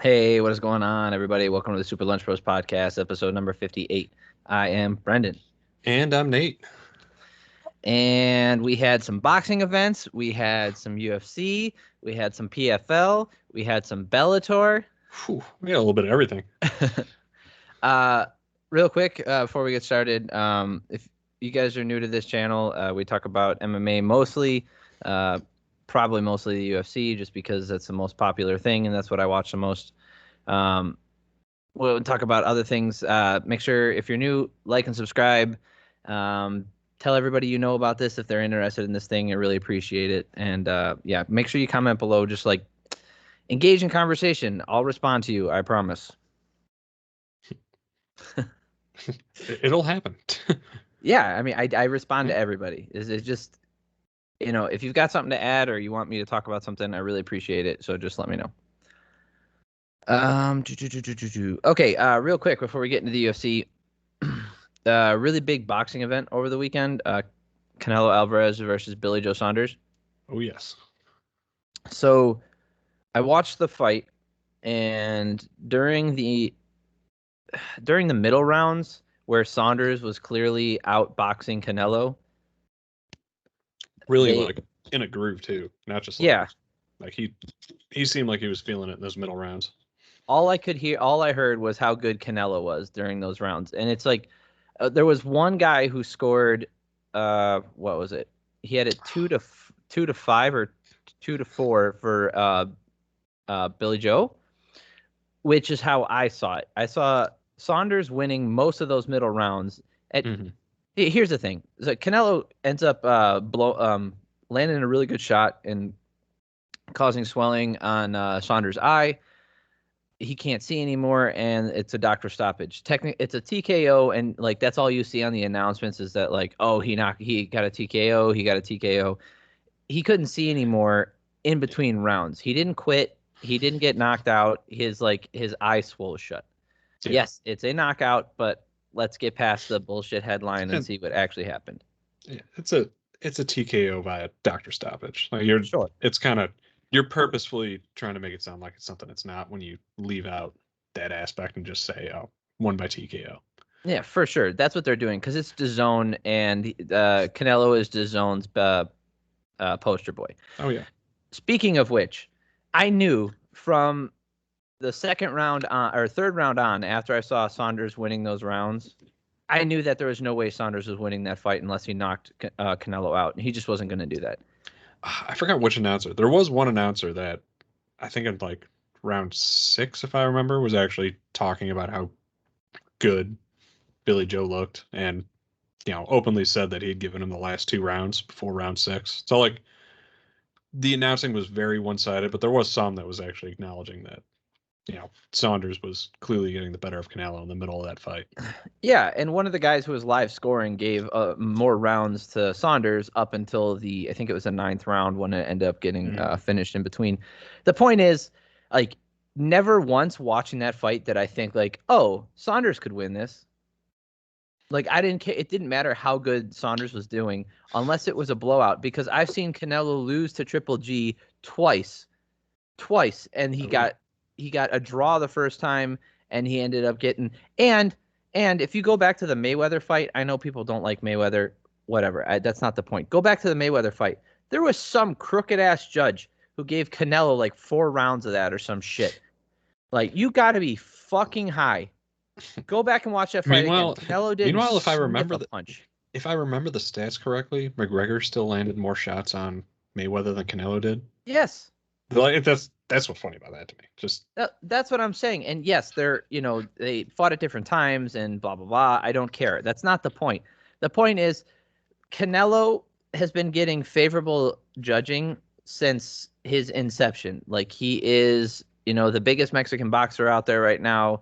Hey, what is going on, everybody? Welcome to the Super Lunch Bros podcast, episode number 58. I am Brendan. And I'm Nate. And we had some boxing events. We had some UFC. We had some PFL. We had some Bellator. Whew, we got a little bit of everything. uh, Real quick, before we get started, if you guys are new to this channel, we talk about MMA mostly, probably mostly the UFC, just because that's the most popular thing and that's what I watch the most. We'll talk about other things. Make sure if you're new, like and subscribe. Tell everybody you know about this if they're interested in this thing. I really appreciate it. And yeah, make sure you comment below. Just like engage in conversation. I'll respond to you. I promise. It'll happen. Yeah, I mean, I respond to everybody. It's just, if you've got something to add or you want me to talk about something, I really appreciate it. So just let me know. Okay, real quick before we get into the UFC, really big boxing event over the weekend. Canelo Alvarez versus Billy Joe Saunders. Oh, yes. So I watched the fight, and during the middle rounds where Saunders was clearly outboxing Canelo, Really like in a groove too, not just like he seemed like he was feeling it in those middle rounds. All I heard was how good Canelo was during those rounds, and it's like there was one guy who scored, what was it? He had it 2-5 or 2-4 for Billy Joe, which is how I saw it. I saw Saunders winning most of those middle rounds. Here's the thing: so Canelo ends up landing a really good shot and causing swelling on Saunders' eye. He can't see anymore, and it's a doctor stoppage. Technically, it's a TKO, and like that's all you see on the announcements is that like, oh, he got a TKO, he got a TKO. He couldn't see anymore in between rounds. He didn't quit. He didn't get knocked out. His eye swole shut. Yeah. Yes, it's a knockout, but let's get past the bullshit headline and see what actually happened. Yeah, it's a TKO via doctor stoppage. Like it's kind of you're purposefully trying to make it sound like it's something it's not when you leave out that aspect and just say, oh, won by TKO. Yeah, for sure. That's what they're doing because it's DAZN and Canelo is DAZN's poster boy. Oh, yeah. Speaking of which, I knew from the second round on or third round on, after I saw Saunders winning those rounds, I knew that there was no way Saunders was winning that fight unless he knocked Canelo out. He just wasn't going to do that. I forgot which announcer. There was one announcer that I think in like round 6, if I remember, was actually talking about how good Billy Joe looked and, openly said that he'd given him the last 2 rounds before round 6. So like the announcing was very one-sided, but there was some that was actually acknowledging that, Saunders was clearly getting the better of Canelo in the middle of that fight. Yeah, and one of the guys who was live scoring gave more rounds to Saunders up until I think it was the 9th round when it ended up getting finished in between. The point is, like, never once watching that fight did I think like, oh, Saunders could win this. Like, I didn't care. It didn't matter how good Saunders was doing unless it was a blowout, because I've seen Canelo lose to Triple G twice, and he got a draw the first time, and he ended up getting and if you go back to the Mayweather fight, I know people don't like Mayweather, whatever. That's not the point. Go back to the Mayweather fight. There was some crooked ass judge who gave Canelo like 4 rounds of that or some shit. Like, you got to be fucking high. Go back and watch that fight again. Canelo didn't. Meanwhile, if I remember the punch, if I remember the stats correctly, McGregor still landed more shots on Mayweather than Canelo did. Yes. That's what's funny about that to me. Just that's what I'm saying. And yes, they fought at different times and blah blah blah. I don't care. That's not the point. The point is Canelo has been getting favorable judging since his inception. Like, he is, the biggest Mexican boxer out there right now,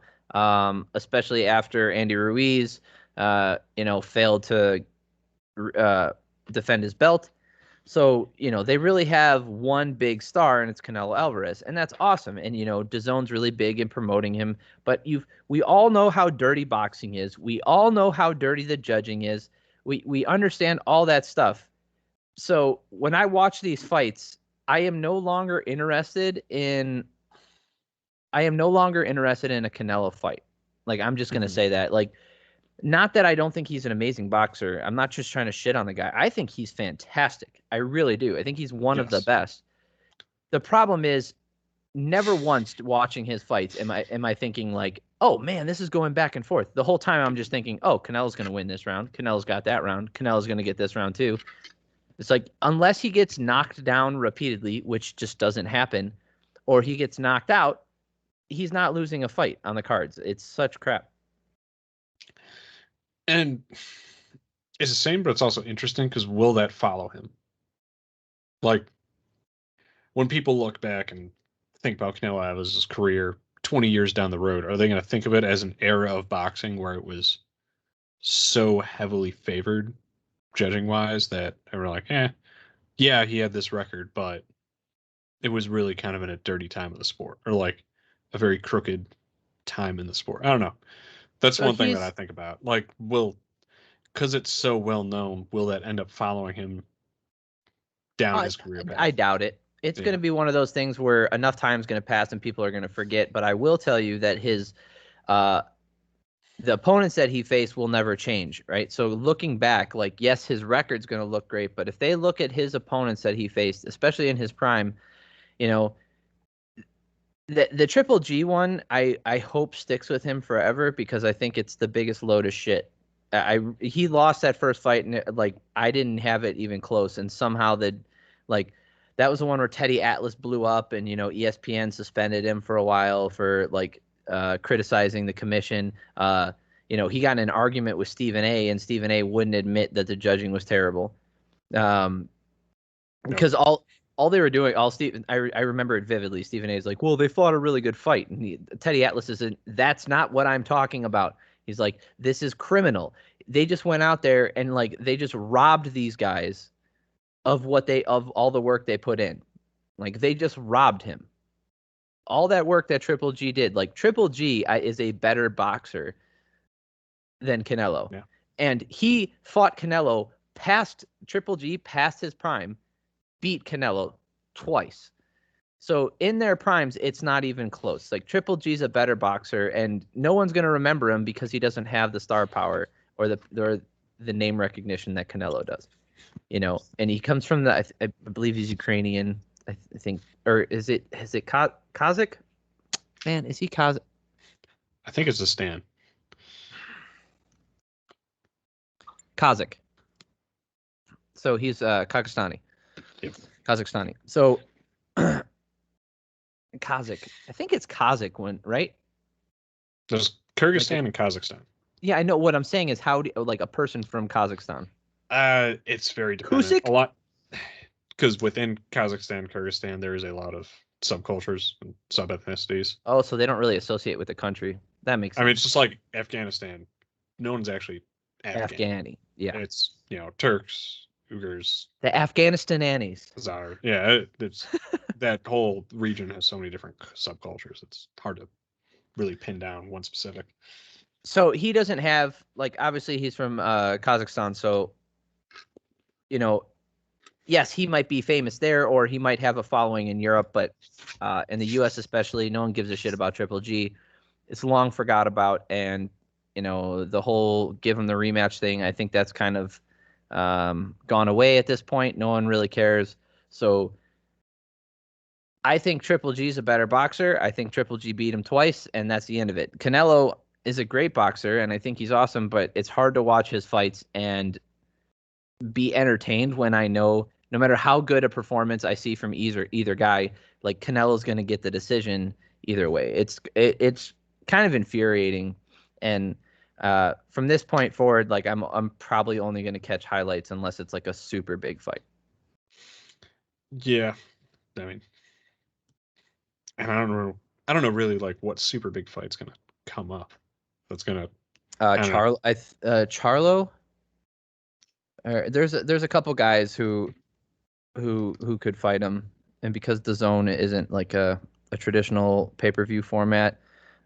especially after Andy Ruiz, failed to defend his belt. So, they really have one big star, and it's Canelo Alvarez, and that's awesome. And, DAZN's really big in promoting him, but we all know how dirty boxing is. We all know how dirty the judging is. We understand all that stuff. So when I watch these fights, I am no longer interested in I am no longer interested in a Canelo fight. Like, I'm just gonna Mhm. say that. Like, not that I don't think he's an amazing boxer. I'm not just trying to shit on the guy. I think he's fantastic. I really do. I think he's one of the Yes. best. The problem is, never once watching his fights am I thinking like, oh man, this is going back and forth. The whole time I'm just thinking, oh, Canelo's gonna win this round. Canelo's got that round. Canelo's gonna get this round too. It's like unless he gets knocked down repeatedly, which just doesn't happen, or he gets knocked out, he's not losing a fight on the cards. It's such crap. And it's the same, but it's also interesting because will that follow him? Like when people look back and think about Canelo Alvarez's career 20 years down the road, are they going to think of it as an era of boxing where it was so heavily favored judging wise that they were like, yeah, he had this record, but it was really kind of in a dirty time of the sport or like a very crooked time in the sport. I don't know. That's So one thing that I he's think about. Like, because it's so well known, will that end up following him down I his career I path? doubt it. It's going Yeah. to be one of those things where enough time's going to pass and people are going to forget. But I will tell you that his uh, the opponents that he faced will never change, right? So looking back, like yes, his record's going to look great, but if they look at his opponents that he faced, especially in his prime, you know, the Triple G one, I hope sticks with him forever because I think it's the biggest load of shit. He lost that first fight and like I didn't have it even close, and somehow like that was the one where Teddy Atlas blew up, and ESPN suspended him for a while for like criticizing the commission. He got in an argument with Stephen A, and Stephen A wouldn't admit that the judging was terrible. Um, Nope. because all they were doing, all Steve, I remember it vividly. Stephen A is like, well, they fought a really good fight, and Teddy Atlas is, that's not what I'm talking about. He's like, this is criminal. They just went out there and like they just robbed these guys of all the work they put in. Like they just robbed him. All that work that Triple G did, like Triple G is a better boxer than Canelo, Yeah. and he fought Canelo past Triple G, past his prime, beat Canelo twice. So in their primes, it's not even close. Like Triple G's a better boxer, and no one's gonna remember him because he doesn't have the star power or the name recognition that Canelo does. And he comes from I believe he's Ukrainian. I think, or is it Kazakh? Man, is he Kazakh? I think it's a stand. Kazakh. So he's Kazakhstani. Yep. Kazakhstani. So Kazakh. I think it's Kazakh one, right? There's Like, Kyrgyzstan and Kazakhstan. yeah, I know. What I'm saying is, like a person from Kazakhstan. It's very dependent. A Kusik? lot because within Kazakhstan, Kyrgyzstan, there is a lot of subcultures and sub ethnicities. Oh, so they don't really associate with the country. That makes I mean, sense. it's just like Afghanistan. No one's actually Afghan. Afghani. Yeah. It's Turks, Uyghurs, The Afghanistanis. Khazar. Yeah, it's that whole region has so many different subcultures. It's hard to really pin down one specific. So he doesn't have, like, obviously he's from Kazakhstan. So, you know, yes, he might be famous there or he might have a following in Europe, but in the US especially, no one gives a shit about Triple G. It's long forgot about. And, the whole give him the rematch thing, I think that's kind of gone away at this point. No one really cares. So I think Triple G is a better boxer. I think Triple G beat him twice, and that's the end of it. Canelo is a great boxer, and I think he's awesome, but it's hard to watch his fights and be entertained when I know no matter how good a performance I see from either guy, like Canelo's going to get the decision either way. It's kind of infuriating, and from this point forward, like I'm probably only going to catch highlights unless it's like a super big fight. Yeah, I mean, and I don't know really like what super big fight's gonna come up. That's gonna, I don't know. Charlo. There's a couple guys who could fight him, and because the zone isn't like a traditional pay-per-view format,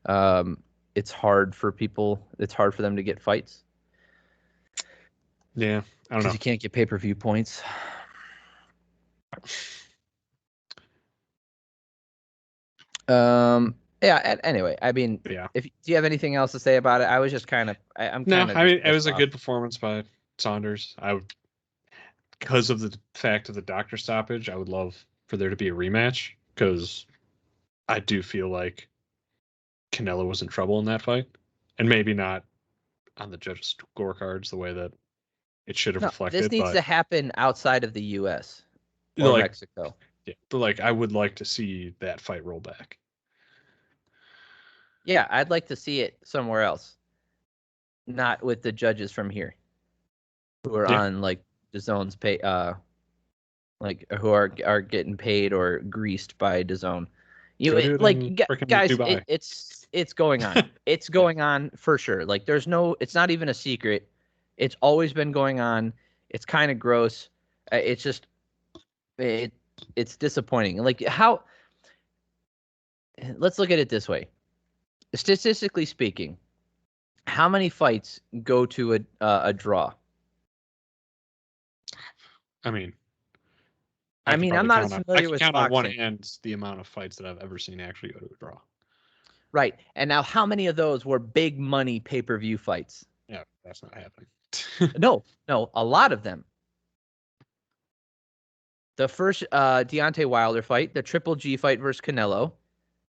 um, it's hard for people. It's hard for them to get fights Yeah, I don't because know. you can't get pay-per-view points. Yeah. Anyway, I mean, Yeah. if do you have anything else to say about it? I was just kind of, I'm No, kind of I just mean it pissed was a off. good performance by Saunders. I would, because of the fact of the doctor stoppage, I would love for there to be a rematch because I do feel like Canelo was in trouble in that fight, and maybe not on the judges' scorecards the way that it should have No, this reflected, needs but to happen outside of the U.S. or like, Mexico. yeah, but like I would like to see that fight roll back. Yeah, I'd like to see it somewhere else, not with the judges from here who are Yeah, on like the zone's pay, like who are getting paid or greased by DAZN. go do it Like in freaking guys, Dubai. it's going on. It's going on for sure. Like there's no, it's not even a secret. It's always been going on. It's kind of gross. It's just it it's disappointing. Like how, let's look at it this way. Statistically speaking, how many fights go to a draw? I mean, I I could mean, I'm probably not as count on I familiar could with count on one boxing. hand the amount of fights that I've ever seen actually go to a draw. Right. And now how many of those were big money pay-per-view fights? Yeah, that's not happening. No, a lot of them. The first Deontay Wilder fight, the Triple G fight versus Canelo,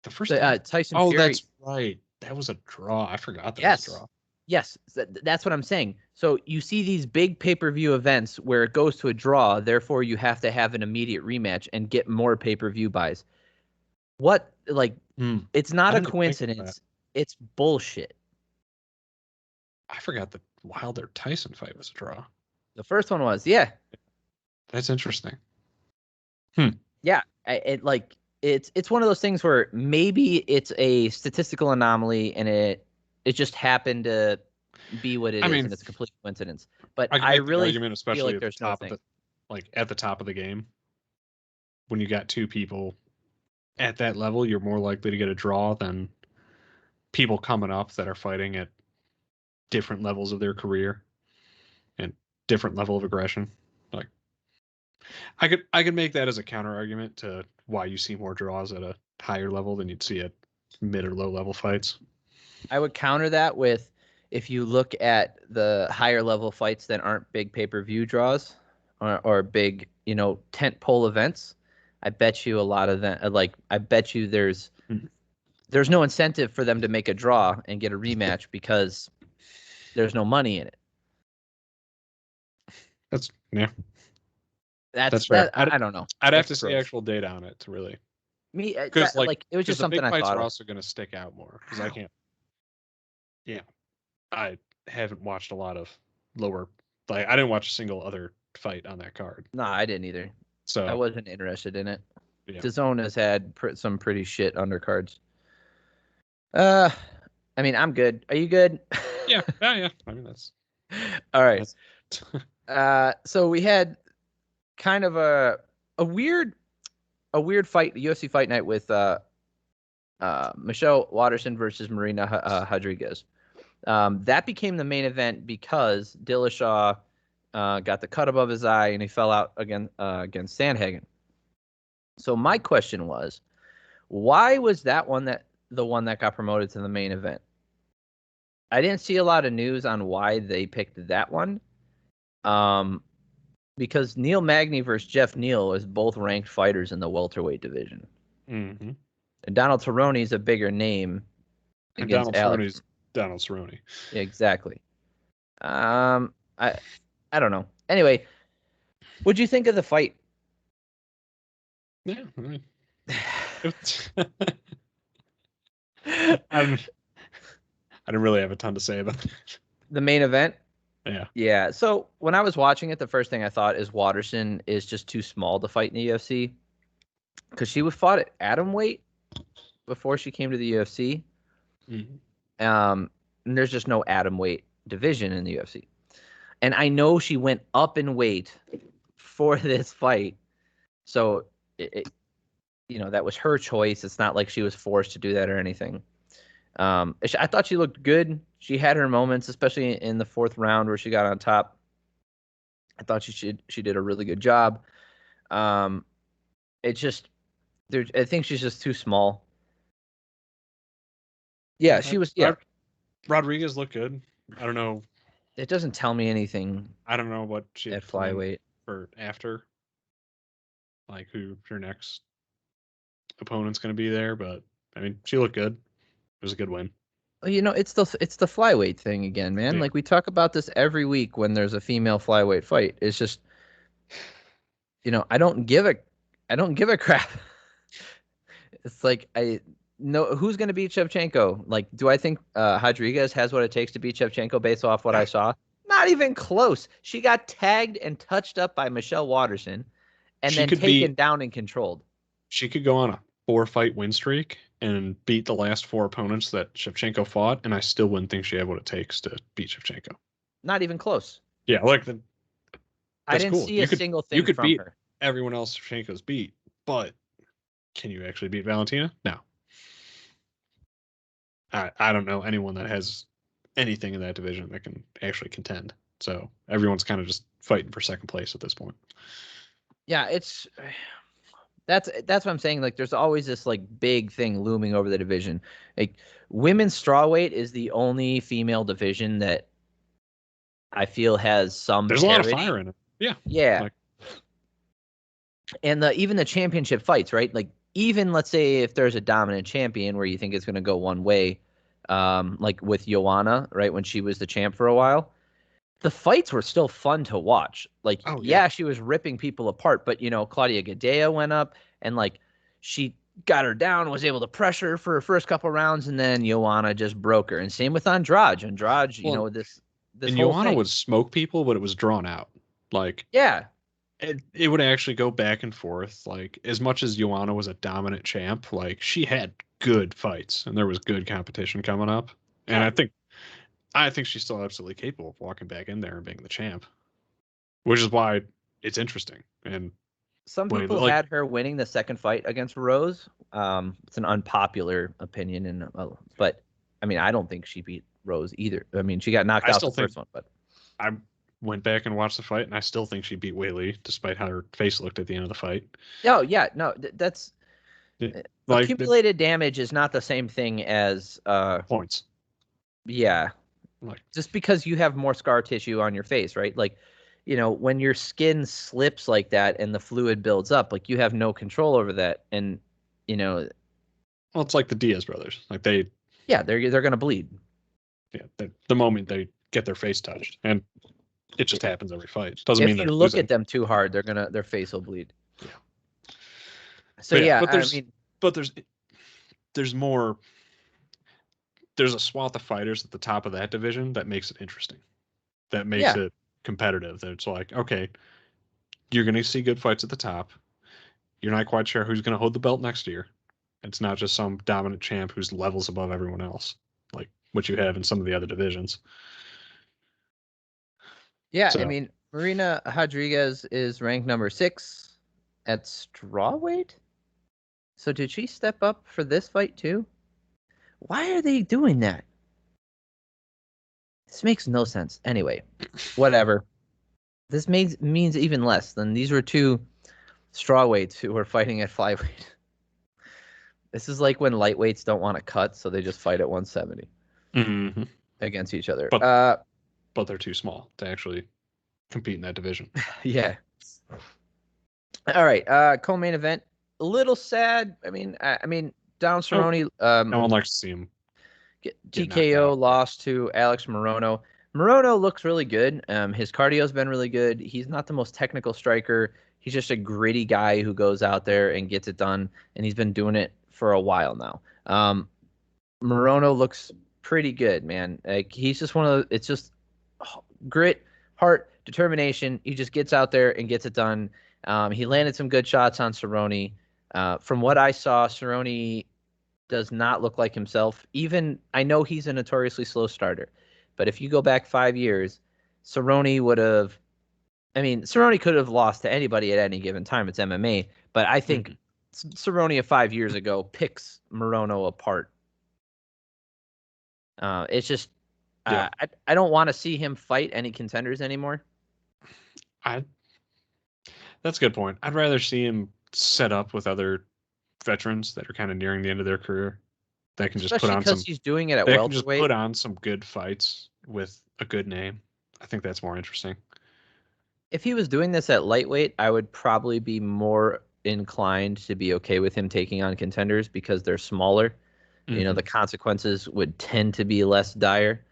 The first the time. Tyson Oh, Fury. that's right. That was a draw. I forgot that was a Yes. draw. Yes, that's what I'm saying. So you see these big pay-per-view events where it goes to a draw, therefore you have to have an immediate rematch and get more pay-per-view buys. What, like, it's I not a didn't even think of that. coincidence. It's bullshit. I forgot the Wilder Tyson fight was a draw. The first one was, yeah, That's interesting. Hmm. yeah. It's one of those things where maybe it's a statistical anomaly and it just happened to be what it I is mean, and it's a complete coincidence. But I can I make the really argument, feel especially like at the there's no top of thing. the, like at the top of the game, when you got two people at that level, you're more likely to get a draw than people coming up that are fighting at different levels of their career and different level of aggression. Like I could make that as a counter argument to why you see more draws at a higher level than you'd see at mid or low level fights. I would counter that with if you look at the higher level fights that aren't big pay-per-view draws or big, tent pole events. I bet you a lot of them, like I bet you Mhm. there's no incentive for them to make a draw and get a rematch because there's no money in it. That's yeah, That's that's fair. that. I don't know. I'd have It's to see gross. actual data on it to really, Me, because like it was just the something big I fights thought are of. also going to stick out more because I Ow. can't. Yeah, I haven't watched a lot of lower. Like I didn't watch a single other fight on that card. No, I didn't either. I So wasn't interested in it. yeah, DAZN has had some pretty shit undercards. Uh, I mean, I'm good. Are you good? yeah. I mean All right. that's So we had kind of a weird a weird fight, UFC fight night with Michelle Waterson versus Marina Rodriguez. That became the main event because Dillashaw got the cut above his eye and he fell out again against Sandhagen. So my question was, why was that one that the one that got promoted to the main event? I didn't see a lot of news on why they picked that one. Um, because Neil Magny versus Jeff Neal is both ranked fighters in the welterweight division. mm-hmm. And Donald Cerrone is a bigger name And against Alex. Donald Cerrone. Exactly. Um, I I don't know. Anyway, what'd you think of the fight? Yeah, I mean, I didn't really have a ton to say about it. The main event? Yeah. Yeah. So when I was watching it, the first thing I thought is Waterson is just too small to fight in the UFC because she was fought at atom weight before she came to the UFC. Mhm. And there's just no atom weight division in the UFC. And I know she went up in weight for this fight, so that was her choice. It's not like she was forced to do that or anything. I thought she looked good. She had her moments, especially in the fourth round where she got on top. I thought she did a really good job. It just I think she's just too small. Yeah, she was. Yeah, Rodriguez looked good. I don't know. it doesn't tell me anything I don't know what she at planned flyweight. for after, like who her next opponent's going to be there. But I mean, she looked good. It was a good win. Well, it's the flyweight thing again, man. Yeah, Like we talk about this every week when there's a female flyweight fight. It's just, I don't give a crap. It's like I know who's going to beat Shevchenko. Like, do I think Rodriguez has what it takes to beat Shevchenko based off what I saw? Not even close. She got tagged and touched up by Michelle Waterson, and she then could be. taken down and controlled. She could go on a 4-fight win streak and beat the last 4 opponents that Shevchenko fought, and I still wouldn't think she had what it takes to beat Shevchenko. Not even close. Yeah, like I that's didn't cool. see a single You thing could from beat her. everyone else Shevchenko's beat, but can you actually beat Valentina? No. I don't know anyone that has anything in that division that can actually contend. So everyone's kind of just fighting for second place at this point. Yeah, that's what I'm saying. Like, there's always this like big thing looming over the division. Like, women's strawweight is the only female division that I feel has some There's a lot of parity. fire in it. Yeah. Yeah, Like, and even the championship fights, right? Like, even let's say if there's a dominant champion where you think it's going to go one way, like with Joanna, right, when she was the champ for a while, the fights were still fun to watch. Like, oh yeah. yeah, she was ripping people apart, but Claudia Gadea went up and like she got her down, was able to pressure for her first couple rounds, and then Joanna just broke her. And same with Andrade. Andrade, Well, this and whole Joanna thing. would smoke people, but it was drawn out. Like Yeah, it would actually go back and forth. Like as much as Joanna was a dominant champ, like she had good fights and there was good competition coming up. And yeah. I think she's still absolutely capable of walking back in there and being the champ, which is why it's interesting. And Some when people like had her winning the second fight against Rose. It's an unpopular opinion, but I mean, I don't think she beat Rose either. I mean, she got knocked I out still the think first one, but I went back and watched the fight, and I still think she beat Whaley, despite how her face looked at the end of the fight. no, yeah, no, that's It, like the accumulated damage is not the same thing as points, yeah, like just because you have more scar tissue on your face, right? Like, when your skin slips like that and the fluid builds up, like you have no control over that, and you know, well, it's like the Diaz brothers. Like they, yeah, they're gonna bleed. yeah, the moment they get their face touched, and it just happens every fight. Doesn't mean If you they're look at losing. them too hard, their face will bleed. Yeah, So but yeah, yeah, I mean, but there's more. There's a swath of fighters at the top of that division that makes it interesting. That makes yeah, it competitive. That it's like, okay, you're going to see good fights at the top. You're not quite sure who's going to hold the belt next year. It's not just some dominant champ who's levels above everyone else, like what you have in some of the other divisions. yeah. I So mean, Marina Rodriguez is ranked number 6 at strawweight. So did she step up for this fight too? Why are they doing that? This makes no sense. Anyway, whatever. This means even less than these were two strawweights who were fighting at flyweight. This is like when lightweights don't want to cut, so they just fight at 170 mhm. against each other. but but they're too small to actually compete in that division. Yeah. All right. Co-main event. A little sad. I mean, Don Oh, Cerrone, no one likes to see him get knocked TKO out. lost to Alex Morono. Morono looks really good. His cardio's been really good. He's not the most technical striker. He's just a gritty guy who goes out there and gets it done, and he's been doing it for a while now. Morono looks pretty good, man. Like he's just one of the, it's just grit, heart, determination. He just gets out there and gets it done. He landed some good shots on Cerrone. From what I saw, Cerrone does not look like himself. Even I know he's a notoriously slow starter, but if you go back 5 years, Cerrone would have. I mean, Cerrone could have lost to anybody at any given time. It's MMA, but I think Mhm. Cerrone of 5 years ago picks Morono apart. It's just Yeah, I don't want to see him fight any contenders anymore. I that's a good point. I'd rather see him set up with other veterans that are kind of nearing the end of their career. that can just put especially on because some he's doing it at that can just welterweight. put on some good fights with a good name. I think that's more interesting. If he was doing this at lightweight, I would probably be more inclined to be okay with him taking on contenders because they're smaller. Mm-hmm. The consequences would tend to be less dire.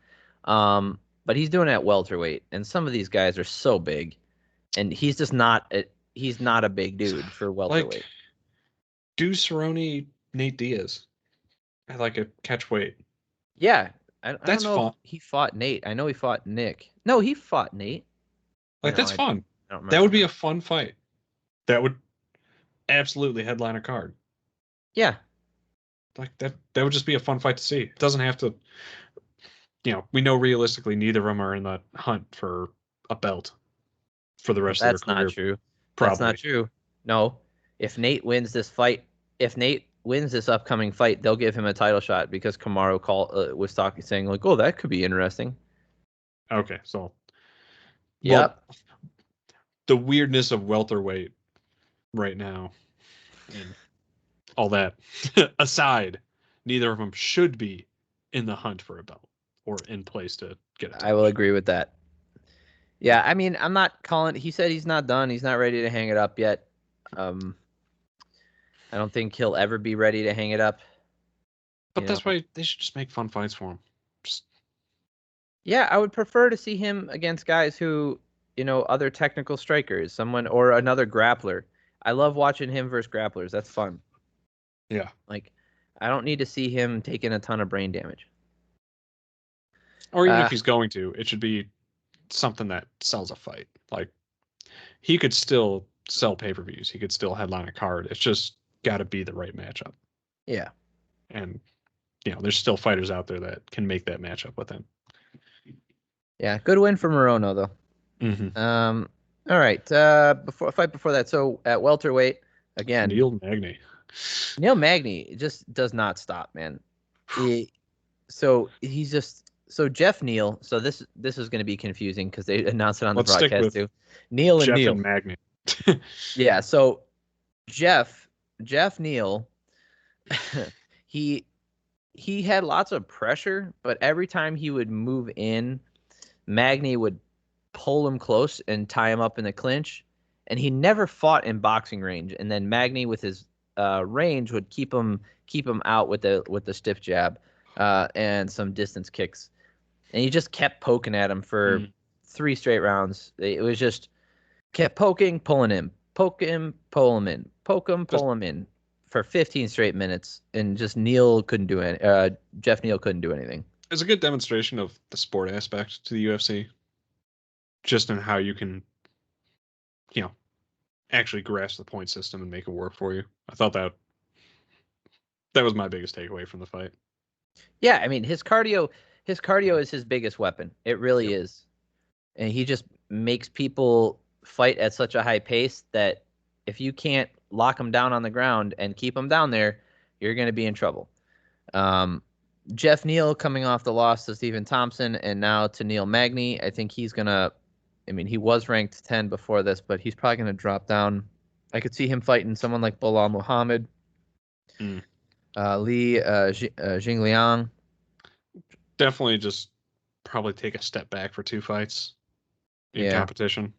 But he's doing it at welterweight, and some of these guys are so big, and he's just not. He's not a big dude for Like, welterweight. do Cerrone Nate Diaz at like a catch weight. Yeah, I don't That's know if fun. he fought Nate. I know he fought Nick. No, he fought Nate. Like, No, that's I fun. don't That remember would be now. a fun fight. That would absolutely headline a card. Yeah, Like that would just be a fun fight to see. It doesn't have to, we know realistically neither of them are in the hunt for a belt for the rest of their that's not career, true. That's not probably. true. No, if Nate wins this fight, if Nate wins this upcoming fight, they'll give him a title shot because Kamaru was talking, saying like, "Oh, that could be interesting." Okay, so well, Yep. the weirdness of welterweight right now and all that aside, neither of them should be in the hunt for a belt or in place to get a I title will shot. agree with that. Yeah, I mean, I'm not calling. He said he's not done. He's not ready to hang it up yet. Um, I don't think he'll ever be ready to hang it up. But You that's know. why they should just make fun fights for him. Just Yeah, I would prefer to see him against guys who, other technical strikers, someone or another grappler. I love watching him versus grapplers. That's fun. yeah. Like, I don't need to see him taking a ton of brain damage. Or even if Uh, he's going to, it should be something that sells a fight. Like he could still sell pay-per-views. He could still headline a card. It's just got to be the right matchup. yeah, And there's still fighters out there that can make that matchup with him. yeah, good win for Morono Mm-hmm. though. All right. Before that, so at welterweight again, Neil Magny. Neil Magny just does not stop, man. So Jeff Neal. So this is going to be confusing because they announced it on the Let's stick broadcast with too. Neil and Jeff Neil. and Magny. Yeah. So Jeff Jeff Neal, he he had lots of pressure, but every time he would move in, Magny would pull him close and tie him up in the clinch. And he never fought in boxing range. And then Magny with his range would keep him out with the stiff jab and some distance kicks. And he just kept poking at him for Mm. 3 straight rounds. It was just kept poking, pulling him, poke him, pull him in, poke him, Just pull him in for 15 straight minutes. And just Neal couldn't do any. Jeff Neal couldn't do anything. it's a good demonstration of the sport aspect to the UFC, just in how you can, you know, actually grasp the point system and make it work for you. I thought that was my biggest takeaway from the fight. Yeah, I mean his cardio is his biggest weapon. It really Yep. is. And he just makes people fight at such a high pace that if you can't lock them down on the ground and keep them down there, you're going to be in trouble. Um, Jeff Neal coming off the loss to Stephen Thompson and now to Neil Magny. I think he's going to, I mean, he was ranked 10 before this, but he's probably going to drop down. I could see him fighting someone like Bilal Muhammad, Mm. Li Jingliang. Definitely just probably take a step back for two fights in Yeah. competition.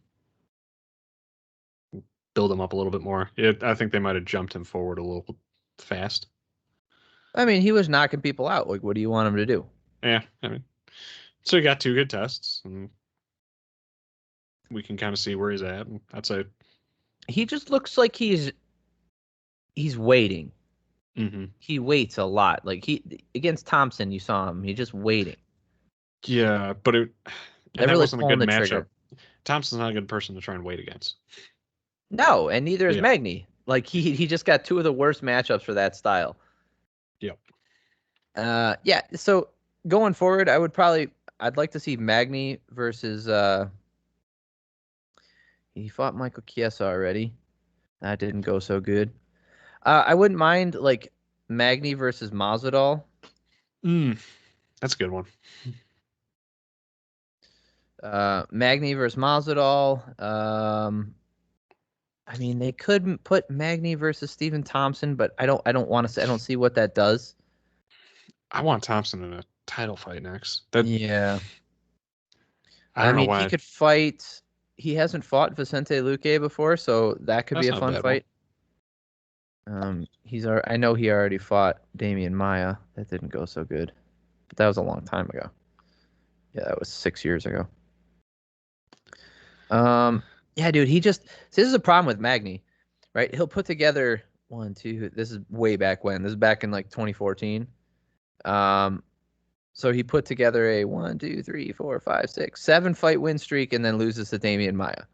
Build him up a little bit more. I think they might have jumped him forward a little fast. I mean, he was knocking people out. Like, what do you want him to do? Yeah, I mean, so he got two good tests, and we can kind of see where he's at. And I'd say, He just looks like he's waiting. mm-hmm. He waits a lot. Like he against Thompson, you saw him. He just waiting. Yeah, but They're that really wasn't a pulling good the matchup. trigger. Thompson's not a good person to try and wait against. No, and neither is Yeah, Magny. Like he just got two of the worst matchups for that style. yep. Yeah. So going forward, I'd like to see Magny versus he fought Michael Chiesa already. That didn't go so good. I wouldn't mind like Magny versus Masvidal. That's a good one. Magny versus Masvidal. I mean, they could put Magny versus Stephen Thompson, but I don't want to. I don't see what that does. I want Thompson in a title fight next. That Yeah. I I don't know mean, he why. could fight. He hasn't fought Vicente Luque before, so that could be That's a not a fun bad one. fight. I know he already fought Damian Maia. That didn't go so good, but that was a long time ago. Yeah, that was 6 years ago. Yeah, dude, this is a problem with Magny, right? He'll put together one, two. This is way back when. This is back in like 2014. Um, so he put together a 1, 2, 3, 4, 5, 6, 7 fight win streak, and then loses to Damian Maia.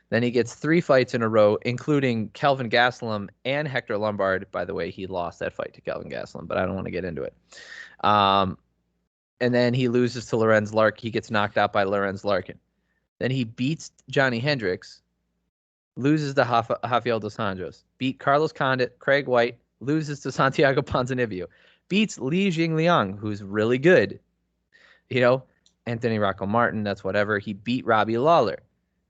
Then he gets 3 fights in a row, including Kelvin Gastelum and Hector Lombard. By the way, he lost that fight to Kelvin Gastelum, but I don't want to get into it. And then he loses to Lorenz Larkin. He gets knocked out by Lorenz Larkin. Then he beats Johnny Hendricks, loses to Rafael dos Anjos, beat Carlos Condit, Craig White, loses to Santiago Ponzinibbio, beats Li Jingliang, who's really good, you know, Anthony Rocco Martin, that's whatever. He beat Robbie Lawler.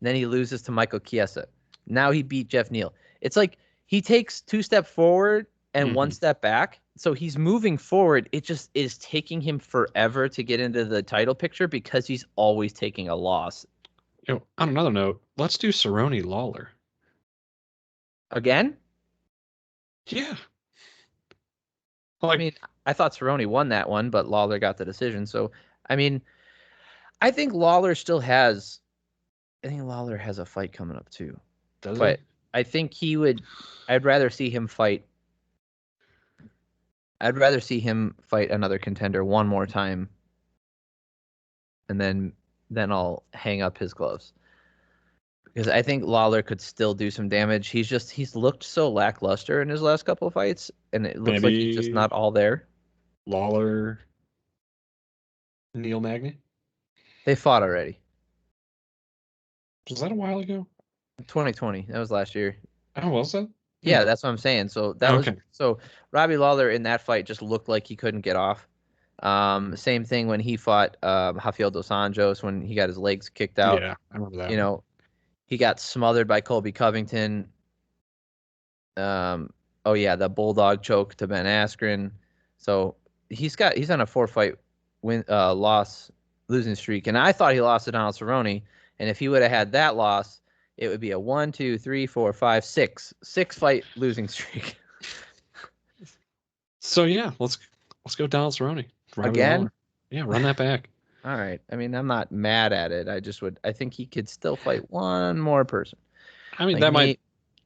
Then he loses to Michael Chiesa. Now he beat Jeff Neal. It's like he takes 2 steps forward and 1 step back. So he's moving forward. It just is taking him forever to get into the title picture because he's always taking a loss. On another note, let's do Cerrone Lawler. Again? Yeah. I mean, I thought Cerrone won that one, but Lawler got the decision. So, I mean, I think Lawler still has. I think Lawler has a fight coming up too. Does he? But I think he would. I'd rather see him fight. I'd rather see him fight another contender one more time, and then I'll hang up his gloves because I think Lawler could still do some damage. He's looked so lackluster in his last couple of fights, and it looks like he's just Maybe not all there. Lawler, Neil Magny. They fought already. Was that a while ago? 2020. That was last year. Oh, was that? Yeah, that's what I'm saying. So Okay. Robbie Lawler in that fight just looked like he couldn't get off. Same thing when he fought Rafael dos Anjos when he got his legs kicked out. Yeah, I remember that You one. know, he got smothered by Colby Covington. Oh yeah, the bulldog choke to Ben Askren. So he's on a 4 fight losing streak, and I thought he lost to Donald Cerrone. And if he would have had that loss, it would be a 1, 2, 3, 4, 5, 6 fight losing streak. So yeah, let's go Donald Cerrone, Robbie Again? Lawler. Yeah, run that back. All right. I mean, I'm not mad at it. I think he could still fight one more person. I mean, Like that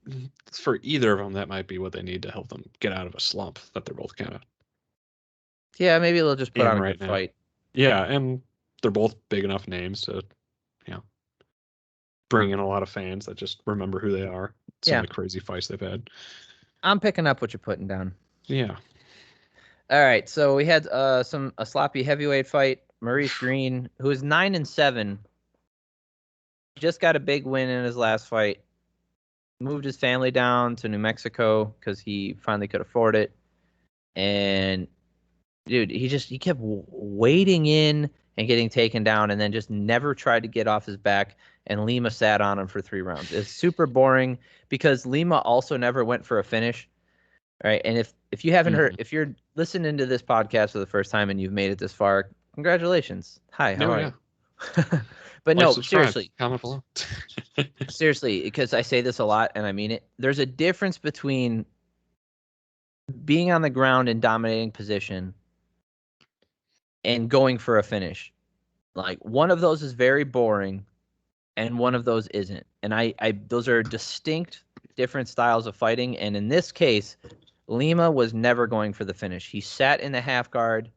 me. for either of them, that might be what they need to help them get out of a slump that they're both kind of Yeah, maybe they'll just put in on a right good now. fight. Yeah, and they're both big enough names to, bring in a lot of fans that just remember who they are. Some of the crazy fights they've had. I'm picking up what you're putting down. Yeah. All right, so we had a sloppy heavyweight fight. Maurice Green, who is 9-7, just got a big win in his last fight. Moved his family down to New Mexico because he finally could afford it. And dude, he kept wading in and getting taken down, and then just never tried to get off his back. And Lima sat on him for 3 rounds. It's super boring because Lima also never went for a finish. Right. And if you haven't heard, if you're listening to this podcast for the first time and you've made it this far, congratulations. Hi, how are you? But Like, no, subscribe, seriously. comment below. Seriously, because I say this a lot and I mean it. There's a difference between being on the ground and dominating position and going for a finish. Like one of those is very boring and one of those isn't. And I those are distinct different styles of fighting. And in this case, Lima was never going for the finish. He sat in the half guard.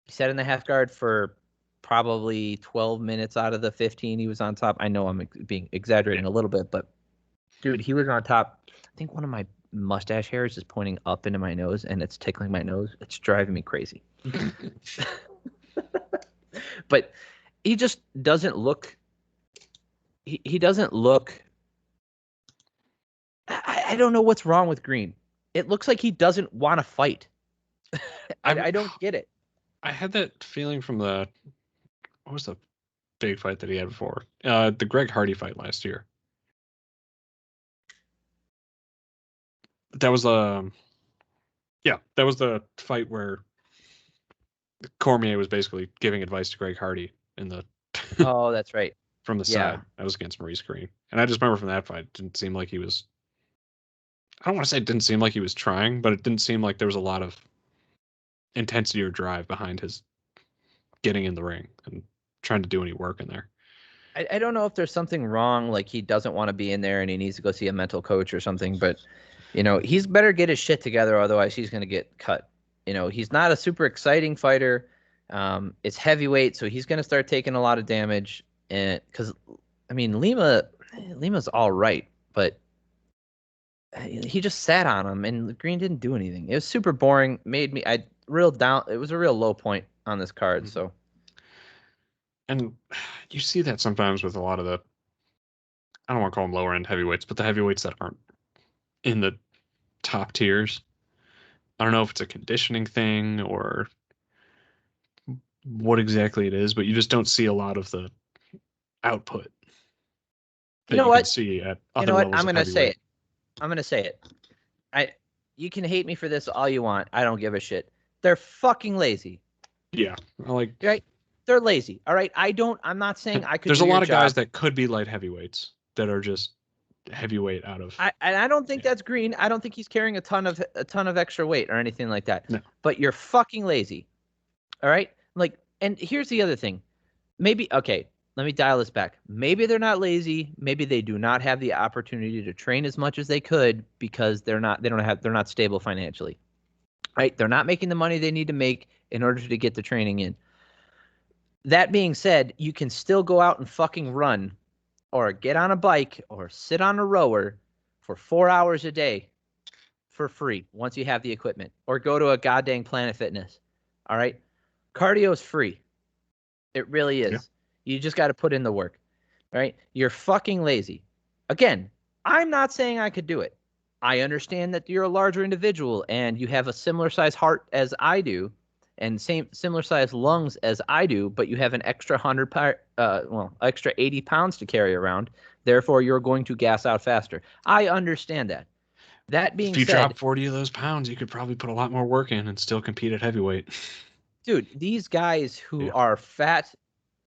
He sat in the half guard for probably 12 minutes out of the 15 he was on top. I know I'm being exaggerating a little bit, but dude, he was on top. I think one of my mustache hairs is pointing up into my nose and it's tickling my nose. It's driving me crazy. But he just doesn't look he doesn't look I don't know what's wrong with Green. It looks like he doesn't want to fight. I don't get it. I had that feeling from what was the big fight that he had before? The Greg Hardy fight last year. That was that was the fight where Cormier was basically giving advice to Greg Hardy in the Oh, that's right. from the Yeah. side. That was against Maurice Green, and I just remember from that fight, it didn't seem like he was. I don't want to say it didn't seem like he was trying, but it didn't seem like there was a lot of intensity or drive behind his getting in the ring and trying to do any work in there. I don't know if there's something wrong, like he doesn't want to be in there and he needs to go see a mental coach or something, but he's better get his shit together, otherwise he's going to get cut. He's not a super exciting fighter. It's heavyweight, so he's going to start taking a lot of damage. And because, I mean, Lima's all right, but he just sat on him, and Green didn't do anything. It was super boring. Made me real down. It was a real low point on this card. Mhm. So, And you see that sometimes with a lot of the, I don't want to call them lower end heavyweights, but the heavyweights that aren't in the top tiers. I don't know if it's a conditioning thing or what exactly it is, but you just don't see a lot of the output you that know you can what? see at You other know what? levels I'm of gonna say heavyweight. it. I'm gonna say it. I You can hate me for this all you want. I don't give a shit. They're fucking lazy. Yeah, like Right? They're lazy. All right. I'm not saying I could there's do a your lot of guys job. that could be light heavyweights that are just heavyweight out of. I don't think Yeah, that's Green. I don't think he's carrying a ton of extra weight or anything like that. no, But you're fucking lazy. All right? Like, and here's the other thing. Maybe okay, let me dial this back. Maybe they're not lazy. Maybe they do not have the opportunity to train as much as they could because they're not stable financially. Right? They're not making the money they need to make in order to get the training in. That being said, you can still go out and fucking run or get on a bike or sit on a rower for 4 hours a day for free once you have the equipment, or go to a goddamn Planet Fitness. All right. Cardio is free. It really yeah, is. You just got to put in the work. Right. You're fucking lazy. Again, I'm not saying I could do it. I understand that you're a larger individual and you have a similar size heart as I do and similar size lungs as I do, but you have an extra extra 80 pounds to carry around. Therefore, you're going to gas out faster. I understand that. That if being you drop said, 40 of those pounds, you could probably put a lot more work in and still compete at heavyweight. dude, these guys who Yeah, are fat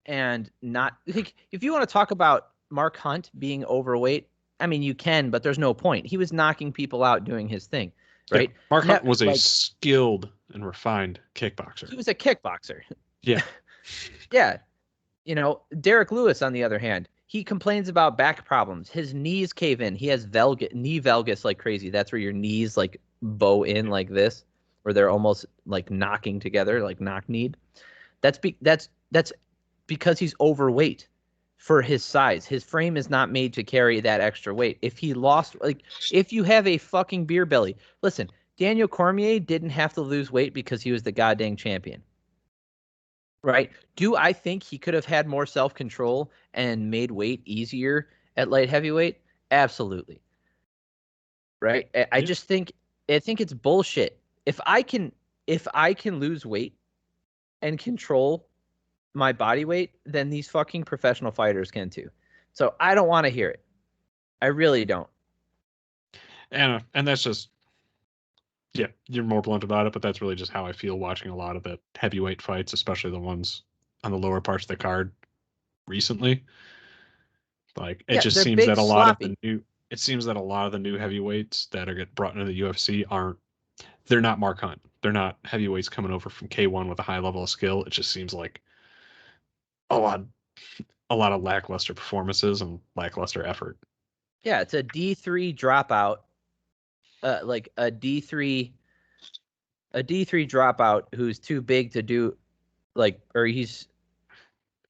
and not like, if you want to talk about Mark Hunt being overweight, I mean you can, but there's no point. He was knocking people out doing his thing, yeah. right? Mark Ne Hunt was a like skilled and refined kickboxer. he was a kickboxer. Yeah, Yeah, Derek Lewis on the other hand, he complains about back problems. His knees cave in. He has knee valgus like crazy. That's where your knees like bow in yeah. like this, where they're almost like knocking together, like knock-kneed. That's because he's overweight for his size. His frame is not made to carry that extra weight. If you have a fucking beer belly, listen, Daniel Cormier didn't have to lose weight because he was the goddamn champion, right? Do I think he could have had more self-control and made weight easier at light heavyweight? Absolutely. Right? I Yeah. just think it's bullshit. If I can lose weight and control my body weight, then these fucking professional fighters can too. So I don't want to hear it. I really don't. And that's just yeah, you're more blunt about it, but that's really just how I feel watching a lot of the heavyweight fights, especially the ones on the lower parts of the card recently. Like it Yeah, just they're seems big that a lot of the sloppy. new it seems that a lot of the new heavyweights that are get brought into the UFC aren't they're not Mark Hunt. They're not heavyweights coming over from K1 with a high level of skill. It just seems like a lot a lot of lackluster performances and lackluster effort. Yeah, it's a D3 dropout, like a D3 dropout who's too big to do like, or he's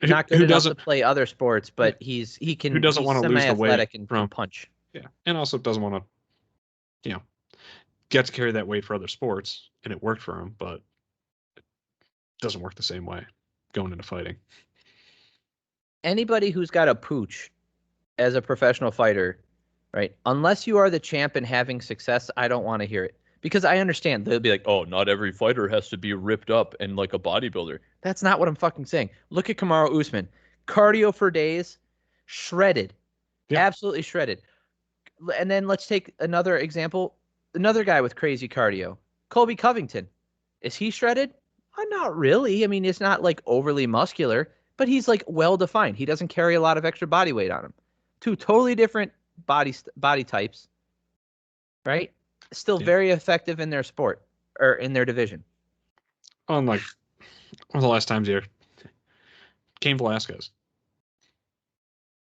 not good Who enough to doesn't play other sports, yeah, but who doesn't he's want to lose the weight semi-athletic and can from punch. yeah, and also doesn't want to, get to carry that weight for other sports and it worked for him, but doesn't work the same way going into fighting. Anybody who's got a pooch as a professional fighter, right? Unless you are the champ and having success, I don't want to hear it. Because I understand they'll be like, oh, not every fighter has to be ripped up and like a bodybuilder. That's not what I'm fucking saying. Look at Kamaru Usman. Cardio for days, shredded, Yeah. absolutely shredded. And then let's take another example. Another guy with crazy cardio, Colby Covington. Is he shredded? Not really. I mean, it's not like overly muscular, but he's like well defined. He doesn't carry a lot of extra body weight on him. Two totally different body types, right? Still Yeah. very effective in their sport or in their division. Unlike one of the last times here, Cain Velasquez.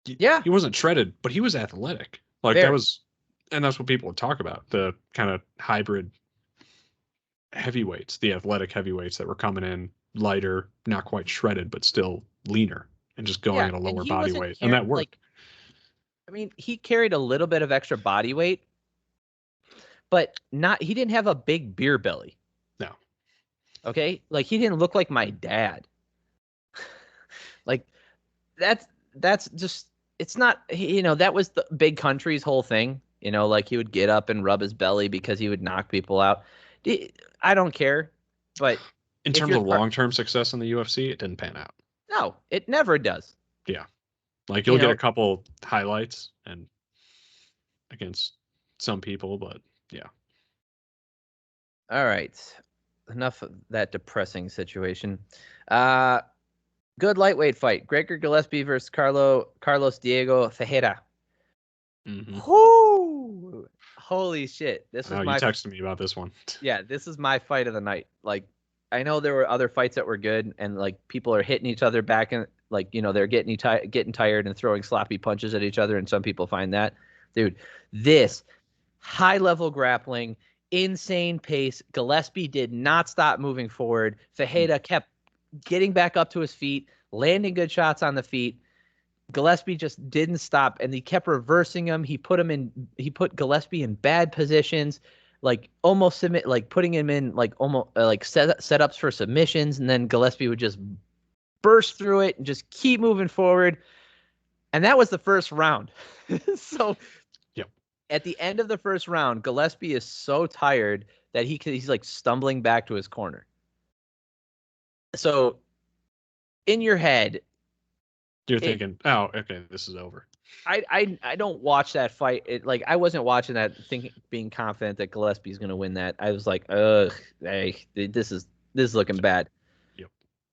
Yeah, He wasn't shredded, but he was athletic. Like that very. was, and that's what people would talk about, the kind of hybrid heavyweights, the athletic heavyweights that were coming in lighter, not quite shredded, but still leaner and just going Yeah, at a and lower he body wasn't weight. And carrying that worked. like I mean, he carried a little bit of extra body weight, but not he didn't have a big beer belly. No. Okay? Like he didn't look like my dad. Like that's that's just it's not that was the big country's whole thing. Like he would get up and rub his belly because he would knock people out. I don't care, but In if terms you're of car- long term success in the UFC, it didn't pan out. no, it never does. Yeah. Like you'll You get a know, couple highlights and against some people, but yeah. all right. Enough of that depressing situation. Uh Good lightweight fight. Gregor Gillespie versus Carlos Diego Ferreira. Mm-hmm. Whoo! Holy shit. This Oh, was you my texted me about this one. yeah, this is my fight of the night. Like I know there were other fights that were good and like people are hitting each other back and like, they're getting tired and throwing sloppy punches at each other and some people find that. Dude, this high level grappling, insane pace. Gillespie did not stop moving forward. Fajeda kept getting back up to his feet, landing good shots on the feet. Gillespie just didn't stop, and he kept reversing him. He put Gillespie in bad positions, like almost submit, like putting him in like almost like setups for submissions, and then Gillespie would just burst through it and just keep moving forward. And that was the first round. So Yep. at the end of the first round, Gillespie is so tired that he's like stumbling back to his corner. So in your head, You're it thinking, oh, okay, this is over. I don't watch that fight. Like I wasn't watching that thinking being confident that Gillespie's gonna win that. I was like, ugh, hey, this is looking bad. Yep.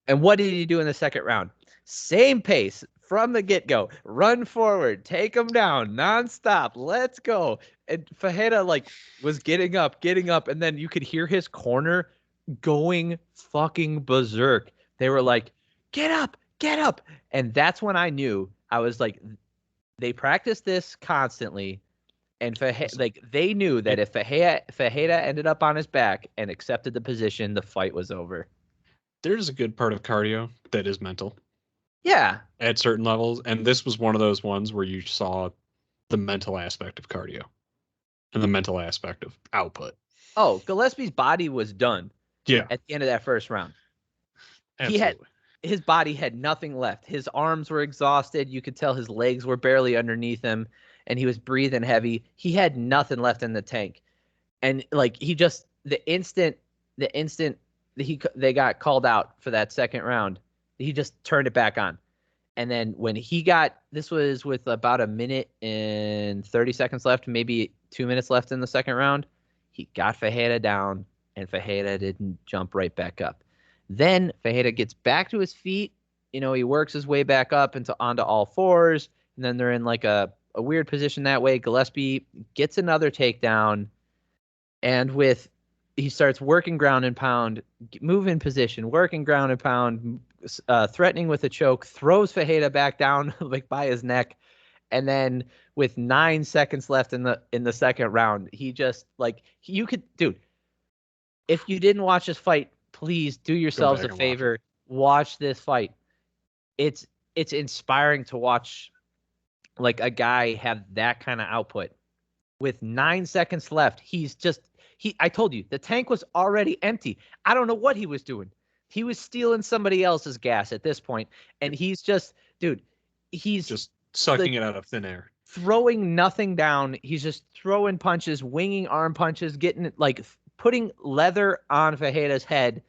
And what did he do in the second round? Same pace from the get-go. Run forward, take him down, nonstop. Let's go. And Fajeda like was getting up, and then you could hear his corner going fucking berserk. They were like, get up, get up. And that's when I knew I was like, they practiced this constantly, and like they knew that if Fajeda ended up on his back and accepted the position, the fight was over. There's a good part of cardio that is mental Yeah. at certain levels, and this was one of those ones where you saw the mental aspect of cardio and the mental aspect of output. Oh, Gillespie's body was done Yeah, at the end of that first round. He had absolutely. his body had nothing left. His arms were exhausted. You could tell his legs were barely underneath him, and he was breathing heavy. He had nothing left in the tank. And like he just the instant that they got called out for that second round, he just turned it back on. And then when this was with about a minute and 30 seconds left, maybe 2 minutes left in the second round, he got Fajeda down, and Fajeda didn't jump right back up. Then Fajeda gets back to his feet. He works his way back up onto all fours, and then they're in like a weird position that way. Gillespie gets another takedown, and he starts working ground and pound, move in position, working ground and pound, threatening with a choke, throws Fajeda back down like by his neck, and then with 9 seconds left in the second round, he just like you could, dude. If you didn't watch this fight, please do Go yourselves a back and watch it. favor. Watch this fight. It's inspiring to watch like a guy have that kind of output. With 9 seconds left, I told you, the tank was already empty. I don't know what he was doing. He was stealing somebody else's gas at this point, and he's just, dude, he's Just sucking like it out of thin air. throwing nothing down. He's just throwing punches, winging arm punches, getting like putting leather on Fajeda's head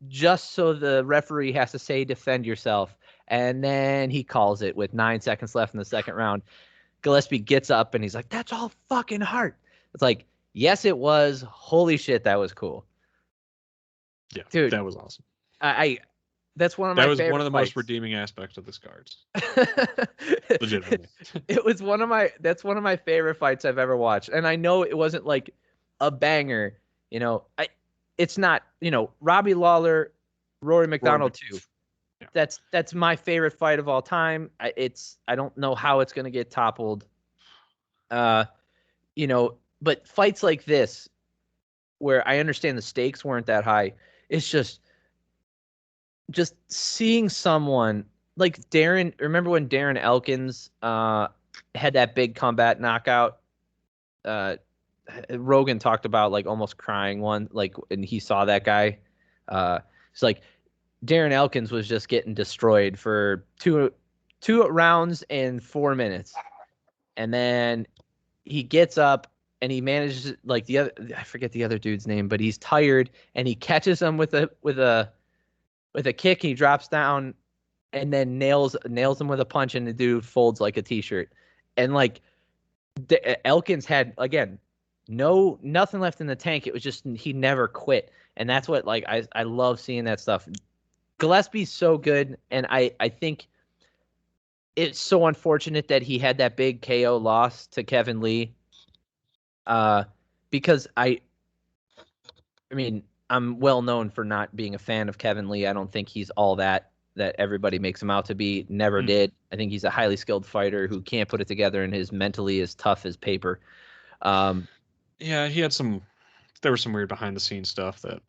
just so the referee has to say defend yourself. And then he calls it with 9 seconds left in the second round. Gillespie gets up and he's like, that's all fucking heart. It's like, yes, it was. Holy shit, that was cool. Yeah, Dude, that was awesome. I that's one of That my was one of favorite the most fights. redeeming aspects of this cards. Legitimately. It was that's one of my favorite fights I've ever watched. And I know it wasn't like a banger, it's not, Robbie Lawler, Rory Roy McDonald Mc- too. yeah. That's my favorite fight of all time. I don't know how it's going to get toppled. Uh, but fights like this where I understand the stakes weren't that high, it's just seeing someone like Darren. Remember when Darren Elkins had that big combat knockout? Uh, Rogan talked about like almost crying one, like, and he saw that guy. It's like Darren Elkins was just getting destroyed for two rounds and 4 minutes, and then he gets up and he manages, like, the other, I forget the other dude's name, but he's tired and he catches him with a kick. He drops down and then nails him with a punch, and the dude folds like a t-shirt. And like Elkins had, again, nothing left in the tank. It was just he never quit, and that's what, like, I love seeing that stuff. Gillespie's so good, and I think it's so unfortunate that he had that big KO loss to Kevin Lee. Because I mean, I'm well known for not being a fan of Kevin Lee. I don't think he's all that everybody makes him out to be. Never did. I think he's a highly skilled fighter who can't put it together and is mentally as tough as paper. Yeah, there was some weird behind the scenes stuff that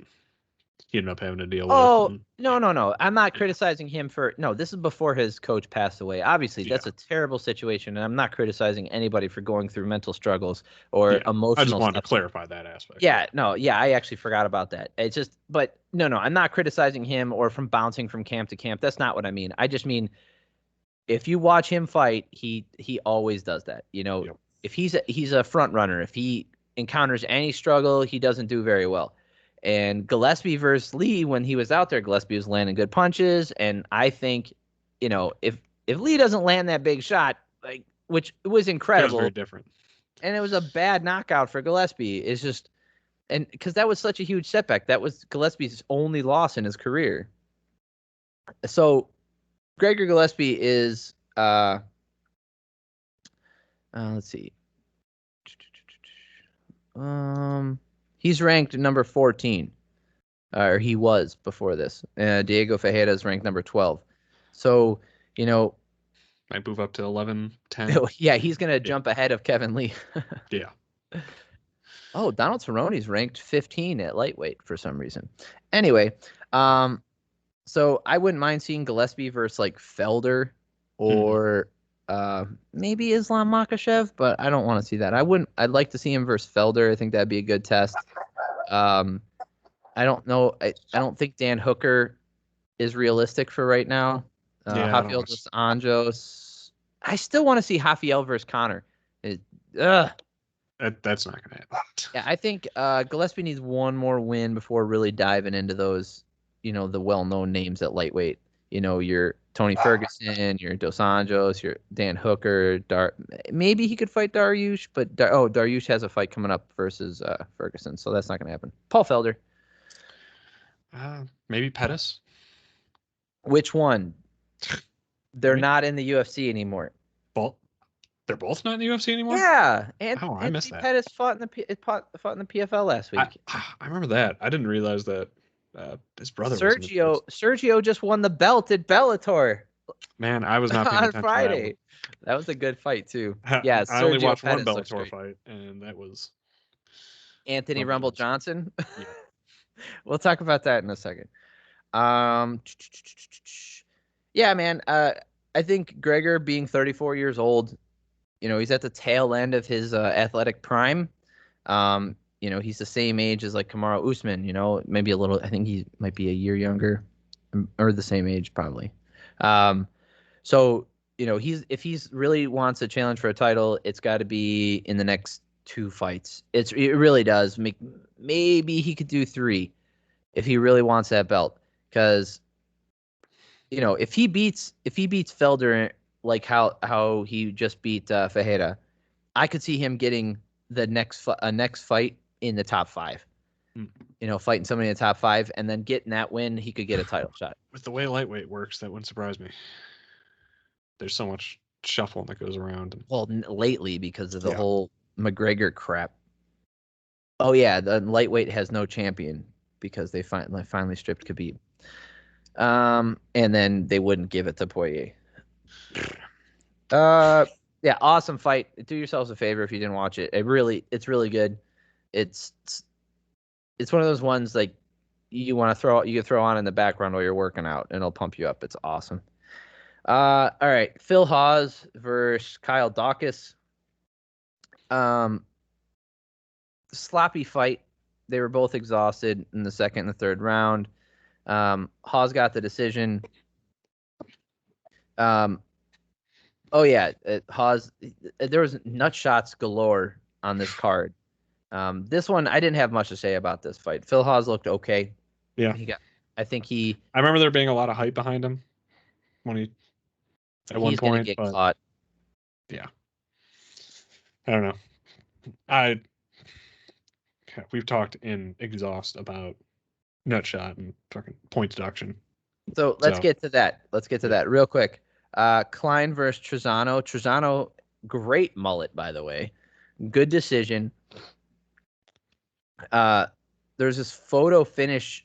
he ended up having to deal with. Oh, And no. I'm not yeah, criticizing him for, no, this is before his coach passed away. Obviously, yeah, that's a terrible situation, and I'm not criticizing anybody for going through mental struggles or yeah. I just emotional wanted to stuff. clarify that aspect. Yeah, no, yeah, I actually forgot about that. It's just, but no, I'm not criticizing him or from bouncing from camp to camp. That's not what I mean. I just mean, if you watch him fight, he always does that. Yep. If he's a front runner, if he encounters any struggle, he doesn't do very well. And Gillespie versus Lee, when he was out there, Gillespie was landing good punches, and I think, if Lee doesn't land that big shot, like, which was That was very incredible, different. and it was a bad knockout for Gillespie, it's just, and because that was such a huge setback, that was Gillespie's only loss in his career. So Gregor Gillespie is let's see. He's ranked number 14, or he was before this. Diego Ferreira is ranked number 12. So, you know, Might move up to 11, 10. yeah, he's gonna Yeah. jump ahead of Kevin Lee. Yeah. Oh, Donald Cerrone's ranked 15 at lightweight for some reason. Anyway, um, so I wouldn't mind seeing Gillespie versus like Felder Mhm. or maybe Islam Makhachev, but I don't want to see that. I'd like to see him versus Felder. I think that'd be a good test. Um, I don't know. I don't think Dan Hooker is realistic for right now. Yeah, I don't Rafael want dos Anjos. I still want to see Rafael versus Connor. It, that's not gonna happen. Yeah, I think Gillespie needs one more win before really diving into those, the well-known names at lightweight. Your Tony Ferguson, your Dos Anjos, your Dan Hooker. Maybe he could fight Dariush, but Dariush has a fight coming up versus Ferguson, so that's not going to happen. Paul Felder. Maybe Pettis. Which one? They're Maybe. not in the UFC anymore. Both. They're both not in the UFC anymore. Yeah, and Oh, I missed Anthony that. Pettis fought in the PFL last I week. I remember that. I didn't realize that his brother was in the UFC. Sergio just won the belt at Bellator. Man, I was not paying On attention to that one. Friday. That was a good fight too. Yeah, I only Sergio watched one Pettis looks Bellator great. fight, and that was Anthony Rumble Rumble Johnson. Johnson. Yeah. We'll talk about that in a second. Um, yeah, man. I think Gregor, being 34 years old, he's at the tail end of his athletic prime. He's the same age as like Kamaru Usman. Maybe a little. I think he might be a year younger, or the same age probably. So, if he's really wants a challenge for a title, it's got to be in the next two fights. It really does. Maybe he could do three if he really wants that belt. Because, if he beats Felder like how he just beat Fajeda, I could see him getting the next fight in the top 5. Fighting somebody in the top 5 and then getting that win, he could get a title shot. With the way lightweight works, that wouldn't surprise me. There's so much shuffling that goes around. Well, lately because of the whole McGregor crap. Oh yeah, the lightweight has no champion because they finally stripped Khabib. And then they wouldn't give it to Poirier. Yeah, awesome fight. Do yourselves a favor if you didn't watch it. It's really good. It's one of those ones like you can throw on in the background while you're working out and it'll pump you up. It's awesome. All right, Phil Hawes versus Kyle Daukaus. Sloppy fight. They were both exhausted in the second and the third round. Hawes got the decision. Hawes. There was nut shots galore on this card. This one I didn't have much to say about this fight. Phil Hawes looked okay. Yeah, I remember there being a lot of hype behind him when he at one point get caught. Yeah, I don't know. We've talked in exhaust about nutshot and fucking point deduction. So let's get to that. That real quick. Klein versus Trezano. Trezano, great mullet, by the way. Good decision. There's this photo finish.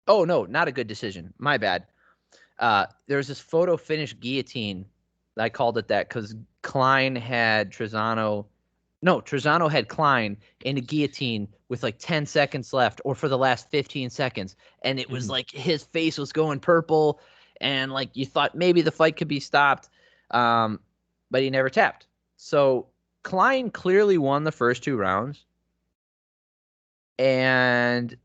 Oh, no, not a good decision. My bad. There's this photo finish guillotine. I called it that because Klein had Trezano. No, Trezano had Klein in a guillotine with like 10 seconds left or for the last 15 seconds. And it was like his face was going purple. And like you thought maybe the fight could be stopped. But he never tapped. So Klein clearly won the first 2 rounds. And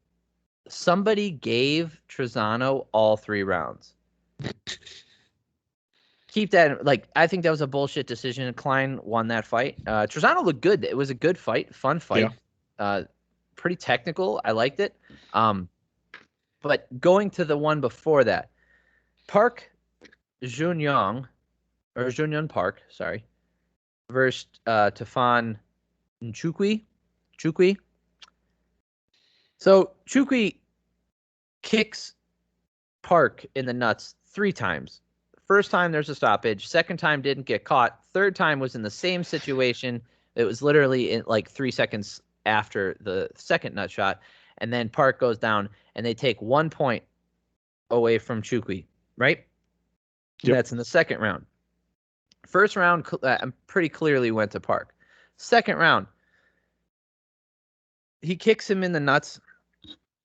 somebody gave Trezano all 3 rounds. Keep that, I think that was a bullshit decision. Klein won that fight. Trezano looked good. It was a good fight, fun fight. Yeah. Pretty technical. I liked it. But going to the one before that, Park Junyoung Park, sorry, versus Tafan Nchukwi. So Chukwi kicks Park in the nuts 3 times. First time there's a stoppage. Second time didn't get caught. Third time was in the same situation. It was literally in 3 seconds after the second nut shot. And then Park goes down and they take 1 point away from Chukwi, right? Yep. That's in the second round. First round pretty clearly went to Park. Second round, he kicks him in the nuts.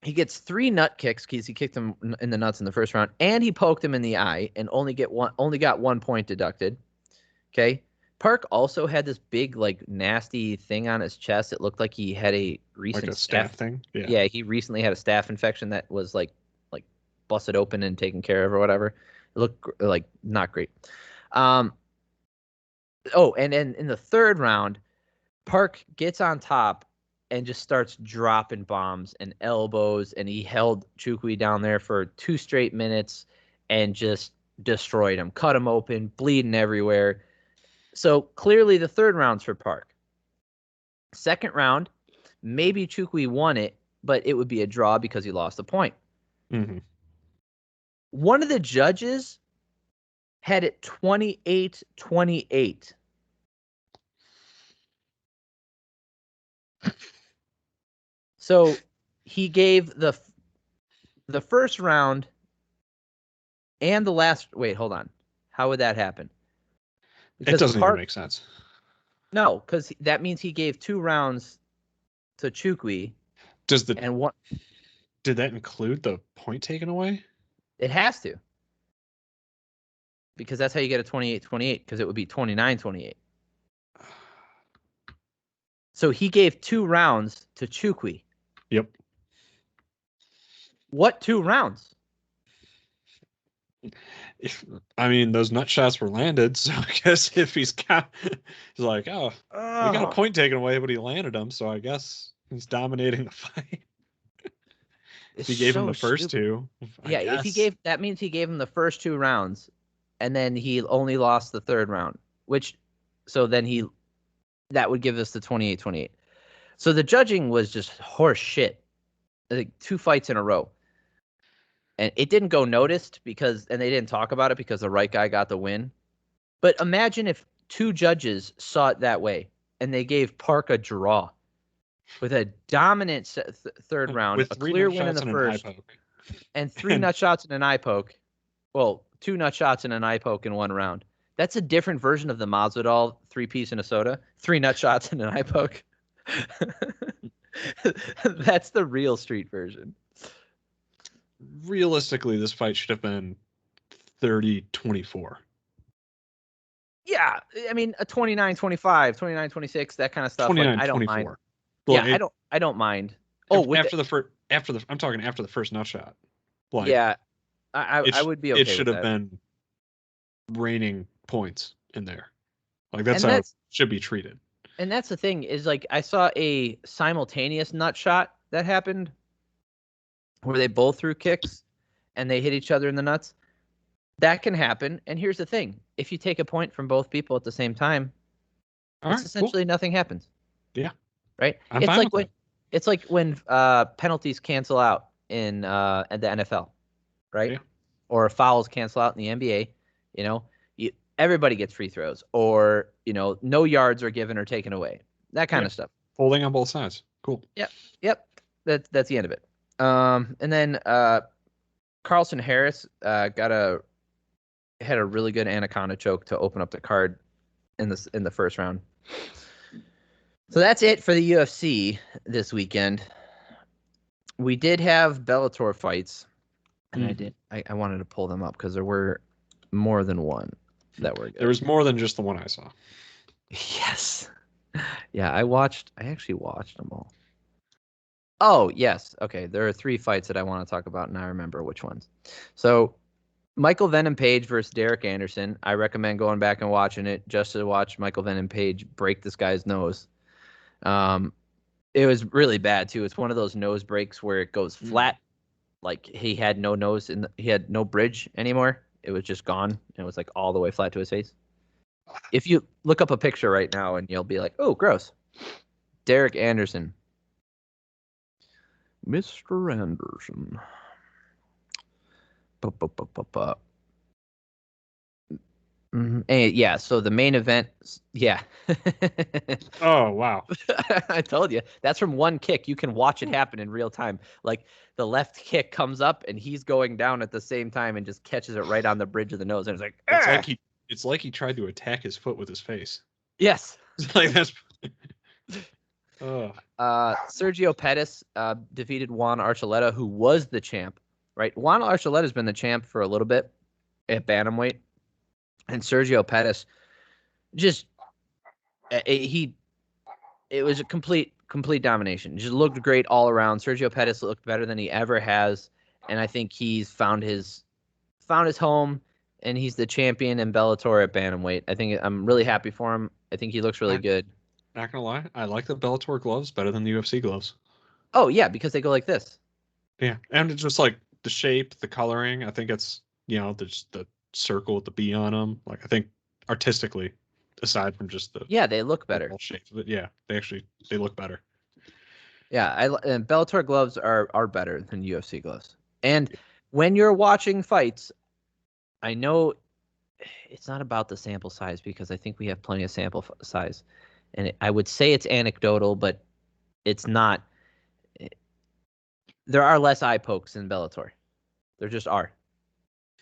He gets 3 nut kicks because he kicked him in the nuts in the first round, and he poked him in the eye and only got 1 point deducted. Okay. Park also had this big, nasty thing on his chest. It looked like he had a recent staph thing. Yeah, he recently had a staph infection that was like busted open and taken care of or whatever. It looked not great. And then in the third round, Park gets on top and just starts dropping bombs and elbows, and he held Chukwi down there for 2 straight minutes and just destroyed him, cut him open, bleeding everywhere. So clearly the third round's for Park. Second round, maybe Chukwi won it, but it would be a draw because he lost a point. Mm-hmm. One of the judges had it 28-28. So he gave the first round and the last. Wait, hold on. How would that happen? Because it doesn't even make sense. No, because that means he gave 2 rounds to Chukwi. Did that include the point taken away? It has to. Because that's how you get a 28-28, because it would be 29-28. So he gave 2 rounds to Chukwi. Yep. What 2 rounds? Those nut shots were landed, so I guess if he's like, we got a point taken away, but he landed them, so I guess he's dominating the fight. If he gave him the first 2. Yeah, that means he gave him the first 2 rounds, and then he only lost the third round, that would give us the 28-28. So the judging was just horse shit. Like 2 fights in a row. And it didn't go noticed and they didn't talk about it because the right guy got the win. But imagine if 2 judges saw it that way and they gave Park a draw with a dominant third round, with a 3 clear nut win in shots the and an eye first, poke. and 3 nut shots and an eye poke. Well, 2 nut shots and an eye poke in 1 round. That's a different version of the Masvidal 3-piece and a soda. 3 nut shots and an eye poke. That's the real street version. Realistically, this fight should have been 30-24. Yeah, I mean a 29-25, 29-26, that kind of stuff. Like I don't mind. 29-24. Yeah, Well, I don't mind. Oh, I'm talking after the first nut shot. Like, yeah, I would be okay it should with have that. been raining points in there. Like that's And how it should be treated. And that's the thing is like I saw a simultaneous nut shot that happened where they both threw kicks and they hit each other in the nuts. That can happen. And here's the thing. If you take a point from both people at the same time, it's essentially nothing happens. Yeah. Right? I'm fine with that. It's like when penalties cancel out in the NFL, right? Yeah. Or fouls cancel out in the NBA, you know, everybody gets free throws, or no yards are given or taken away, that kind of stuff. Holding on both sides. Cool. Yep. That's the end of it. And then Carlson Harris had a really good anaconda choke to open up the card in the first round. So that's it for the UFC this weekend. We did have Bellator fights, and I wanted to pull them up because there were more than one that were good. There was more than just the one I saw. Yes. Yeah, I actually watched them all. Oh, yes. Okay, there are 3 fights that I want to talk about, and I remember which ones. So, Michael Venom Page versus Derek Anderson. I recommend going back and watching it just to watch Michael Venom Page break this guy's nose. It was really bad, too. It's one of those nose breaks where it goes flat. Like he had no nose he had no bridge anymore. It was just gone. And it was like all the way flat to his face. If you look up a picture right now and you'll be like, oh, gross. Derek Anderson. Mr. Anderson. And yeah, so the main event, yeah. Oh, wow. I told you. That's from one kick. You can watch it happen in real time. Like the left kick comes up and he's going down at the same time and just catches it right on the bridge of the nose. And it's like, it's like he tried to attack his foot with his face. Yes. Like that's Sergio Pettis defeated Juan Archuleta, who was the champ, right? Juan Archuleta has been the champ for a little bit at bantamweight. And Sergio Pettis it was a complete domination. Just looked great all around. Sergio Pettis looked better than he ever has, and I think he's found his home, and he's the champion in Bellator at bantamweight. I'm really happy for him. I think he looks really good. Not gonna lie, I like the Bellator gloves better than the UFC gloves. Oh yeah, because they go like this. Yeah, and it's just like the shape, the coloring. I think it's the circle with the B on them. Like I think artistically, aside from just they look better. Shape, but yeah, they look better. Yeah, and Bellator gloves are better than UFC gloves. And when you're watching fights, I know it's not about the sample size because I think we have plenty of sample size, and I would say it's anecdotal, but it's not. There are less eye pokes in Bellator. There just are.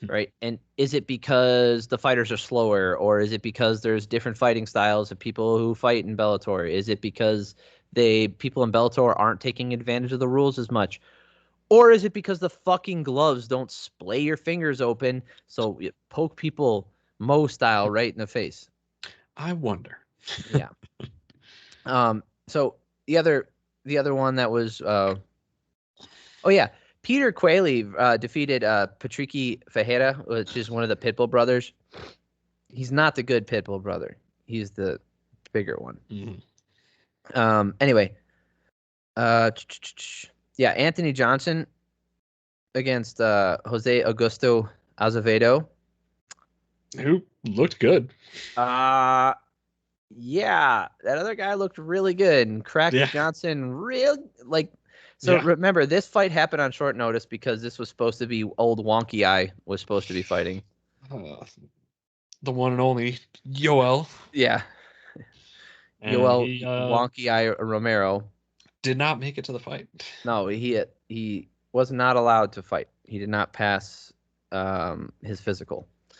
Right. And is it because the fighters are slower, or is it because there's different fighting styles of people who fight in Bellator? Is it because people in Bellator aren't taking advantage of the rules as much? Or is it because the fucking gloves don't splay your fingers open, so you poke people Mo style right in the face? I wonder. Yeah. So the other one that was Peter Quayle defeated Patricky Ferreira, which is one of the Pitbull brothers. He's not the good Pitbull brother. He's the bigger one. Mm-hmm. Anyway, Anthony Johnson against Jose Augusto Azevedo, who looked good. Yeah, that other guy looked really good, and Cracker Yeah. Johnson real like. So Yeah. remember, this fight happened on short notice because this was supposed to be old Wonky Eye was supposed to be fighting. Uh, the one and only Yoel. Yeah, And Yoel he Wonky Eye Romero. did not make it to the fight. No, he was not allowed to fight. He did not pass his physical. Which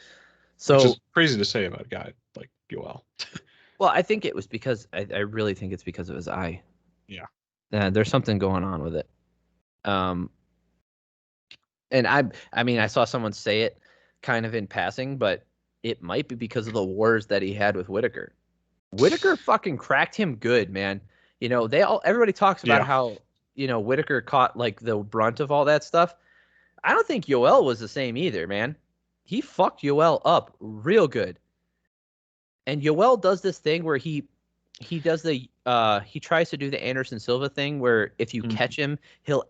So, is crazy to say about a guy like Yoel. well, I think it was because I really think it's because of his eye. Yeah. There's something going on with it. Um, and I mean, I saw someone say it kind of in passing, but it might be because of the wars that he had with Whitaker. Whitaker fucking cracked him good, man. Everybody talks about Yeah. how, Whitaker caught like the brunt of all that stuff. I don't think Yoel was the same either, man. He fucked Yoel up real good. And Yoel does this thing where he does he tries to do the Anderson Silva thing where if you Mm. catch him, he'll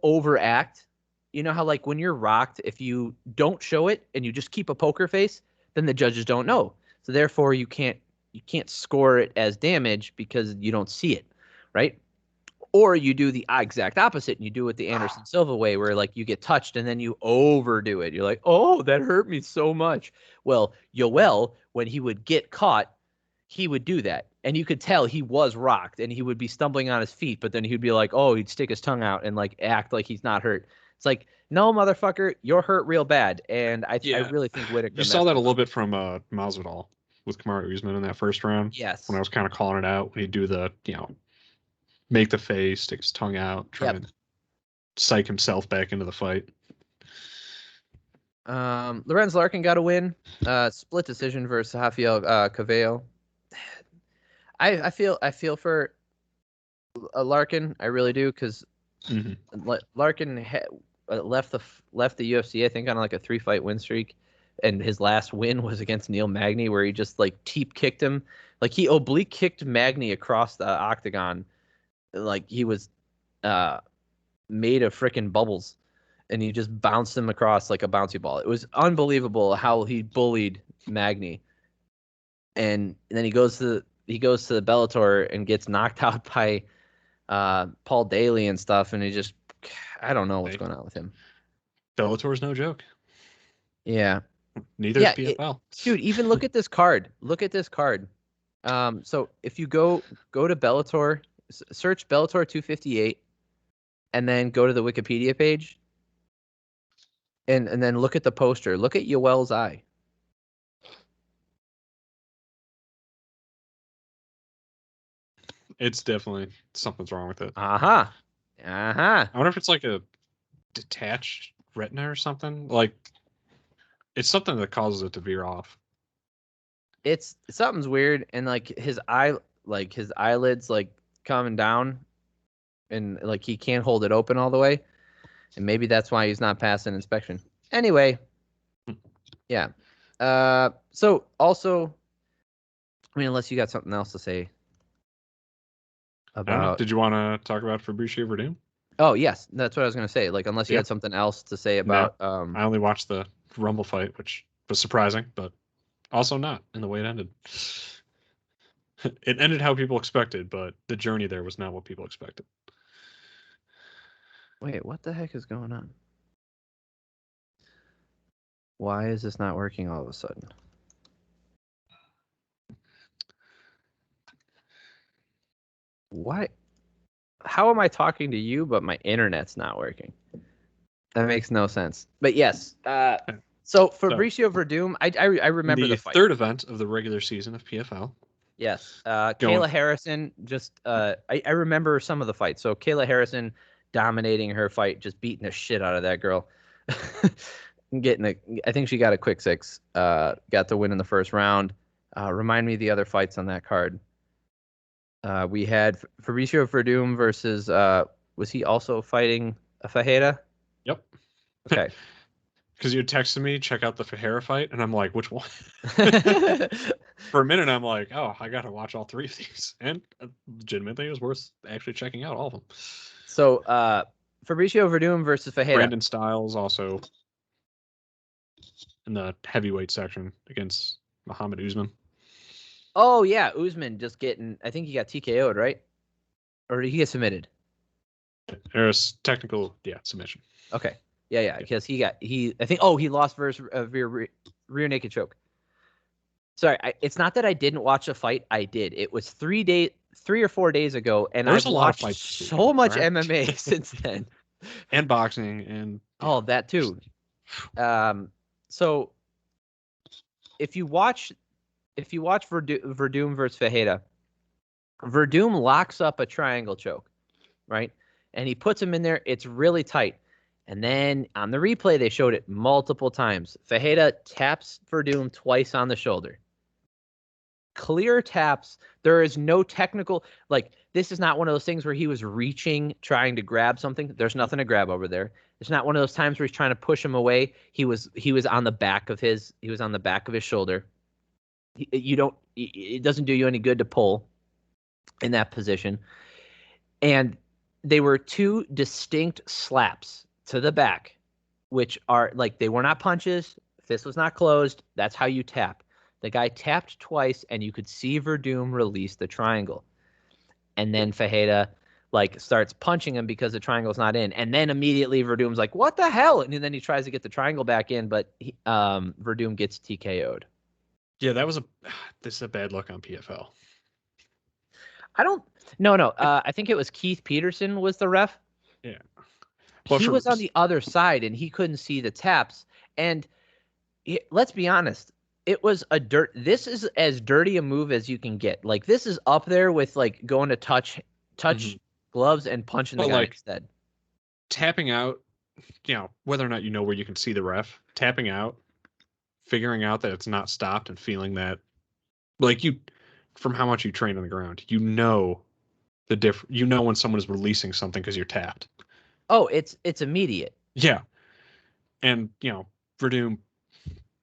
overact. You know how like when you're rocked, if you don't show it and you just keep a poker face, then the judges don't know. So therefore you can't score it as damage because you don't see it, right? Or you do the exact opposite and you do it the Anderson Silva way where like you get touched and then you overdo it. You're like, oh, that hurt me so much. Well, Yoel, when he would get caught, he would do that. And you could tell he was rocked and he would be stumbling on his feet, but then he'd be like, oh, he'd stick his tongue out and like act like he's not hurt. It's like, no, motherfucker, you're hurt real bad. And I Yeah. really think You Whitaker saw messed that a him little up. bit from Masvidal with Kamaru Usman in that first round when I Yes. was kind of calling it out when he'd do the, make the face, stick his tongue out, try Yep. and psych himself back into the fight. Lorenz Larkin got a win. Split decision versus Rafael Cavello. I feel for Larkin. I really do because Mm-hmm. Larkin left the UFC I think on like a 3-fight win streak, and his last win was against Neil Magny where he just like teep kicked him, like he oblique kicked Magny across the octagon, like he was uh made of freaking bubbles, and he just bounced him across like a bouncy ball. It was unbelievable how he bullied Magny, and then he goes to the Bellator and gets knocked out by Paul Daly and stuff, and I don't know what's Hey, going on with him. Bellator's no joke. Yeah, Neither is yeah, PFL. dude. Even look at this card. Look at this card. So if you go to Bellator, search Bellator 258, and then go to the Wikipedia page, and then look at the poster. Look at Yoel's eye. It's definitely something's wrong with it. Uh-huh. Uh-huh. I wonder if it's like a detached retina or something. Like it's something that causes it to veer off. It's something's weird, and like his eyelids like coming down, and like he can't hold it open all the way. And maybe that's why he's not passing inspection. Anyway, yeah. So also, I mean, unless you got something else to say I don't know. about. Did you want to talk about Fabricio Verdum? Oh yes, that's what I was gonna say. Like, unless you Yeah. had something else to say No. about. I only watched the Rumble fight, which was surprising, but also not in the way it ended. It ended how people expected, but the journey there was not what people expected. Wait, what the heck is going on? Why is this not working all of a sudden? Why? How am I talking to you, but my internet's not working? That makes no sense. But yes, so So, Fabricio Verdum, I in remember the the fight. third event of the regular season of PFL, Yes, going Kayla Harrison. Just I remember some of the fights. So Kayla Harrison dominating her fight, just beating the shit out of that girl. I think she got a quick 6. Got the win in the first round. Remind me of the other fights on that card. We had Fabricio Verdum versus. Was he also fighting a Fajeda? yep. Okay. Because you texted me, check out the Fajera fight, and I'm like, which one? For a minute, I'm like, oh, I got to watch all 3 of these. And legitimately, it was worth actually checking out all of them. So, Fabricio Verdum versus Fajeda. Brandon Styles also in the heavyweight section against Muhammad Usman. Oh yeah, Usman just getting. I think he got TKO'd, right? Or did he get submitted? There's technical, submission. Okay. Yeah, Yeah. because I think he lost versus rear naked choke. Sorry, it's not that I didn't watch a fight. I did. It was 3 or 4 days ago, and There's I've a lot of watched fights this so weekend, much right? MMA since then. And boxing and Oh, that too. So if you watch Verdum versus Fajeda, Verdum locks up a triangle choke, right? And he puts him in there. It's really tight. And then on the replay, they showed it multiple times. Fajeda taps Verdum twice on the shoulder. Clear taps. There is no technical, like, this is not one of those things where he was reaching, trying to grab something. There's nothing to grab over there. It's not one of those times where he's trying to push him away. He was on the back of his shoulder. It doesn't do you any good to pull in that position. And they were two distinct slaps to the back, which are like, they were not punches. Fist was not closed. That's how you tap. The guy tapped twice, and you could see Verdum release the triangle. And then Fajeda starts punching him because the triangle's not in. And then immediately Verdum's like, what the hell? And then he tries to get the triangle back in, but Verdum gets TKO'd. Yeah, this is a bad look on PFL. I don't. No. I think it was Keith Peterson was the ref. Yeah. He was on the other side, and he couldn't see the taps. And let's be honest, it was this is as dirty a move as you can get. Like, this is up there with going to touch gloves and punching the guy instead. Tapping out, whether or not you know where you can see the ref, tapping out, figuring out that it's not stopped, and feeling that, from how much you train on the ground, when someone is releasing something because you're tapped. Oh, it's immediate. Yeah. And, Verdum,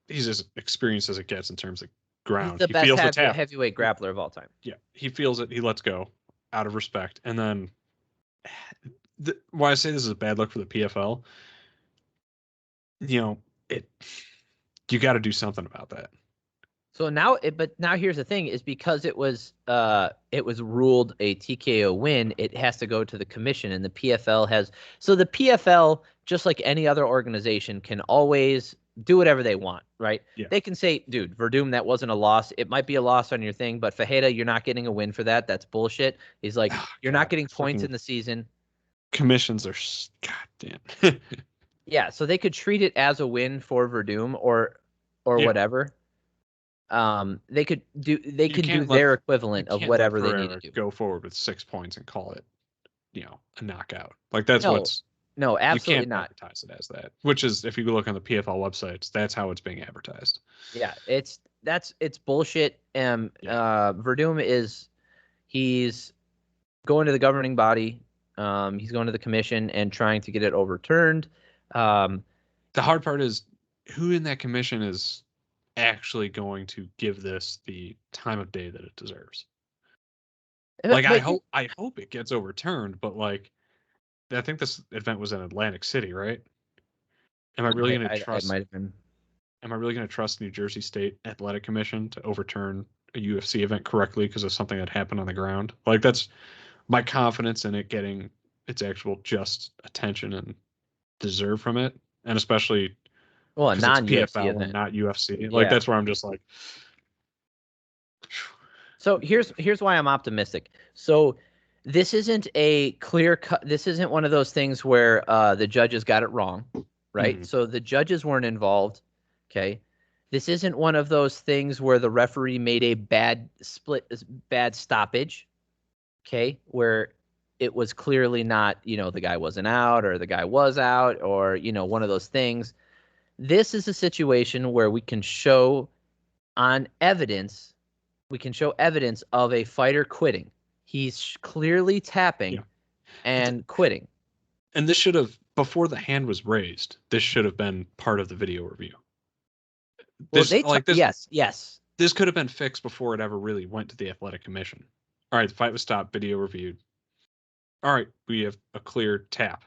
he's as experienced as it gets in terms of ground. He's the best heavyweight grappler of all time. Yeah. He feels it. He lets go out of respect. And then why I say this is a bad look for the PFL, you got to do something about that. So but now here's the thing: is because it was ruled a TKO win, it has to go to the commission, and the PFL has. So the PFL, just like any other organization, can always do whatever they want, right? Yeah. They can say, dude, Verdum, that wasn't a loss. It might be a loss on your thing, but Fajeda, you're not getting a win for that. That's bullshit. He's like, you're not getting points in the season. Commissions are goddamn. Yeah, so they could treat it as a win for Verdum or whatever. They could do their equivalent of whatever they need to do. Go forward with 6 points and call it, a knockout. Like, that's what's no, absolutely you can't not advertise it as that. Which is, if you look on the PFL websites, that's how it's being advertised. Yeah, it's bullshit. Verdum he's going to the governing body. He's going to the commission and trying to get it overturned. The hard part is, who in that commission is actually going to give this the time of day that it deserves. I hope it gets overturned, but I think this event was in Atlantic City, right? Am I really going to trust? It might have been. Am I really going to trust New Jersey State Athletic Commission to overturn a UFC event correctly because of something that happened on the ground? That's my confidence in it getting its actual just attention and deserve from it, and especially a non-UFC event and not UFC. That's where I'm just like. So here's why I'm optimistic. So this isn't a clear cut. This isn't one of those things where the judges got it wrong, right? Mm-hmm. So the judges weren't involved. Okay. This isn't one of those things where the referee made a bad stoppage. Okay. Where it was clearly not, the guy wasn't out or the guy was out or, one of those things. This is a situation where we can show evidence of a fighter quitting. He's clearly tapping and quitting. And this should have, before the hand was raised, this should have been part of the video review. Yes. This could have been fixed before it ever really went to the athletic commission. All right, the fight was stopped, video reviewed. All right, we have a clear tap.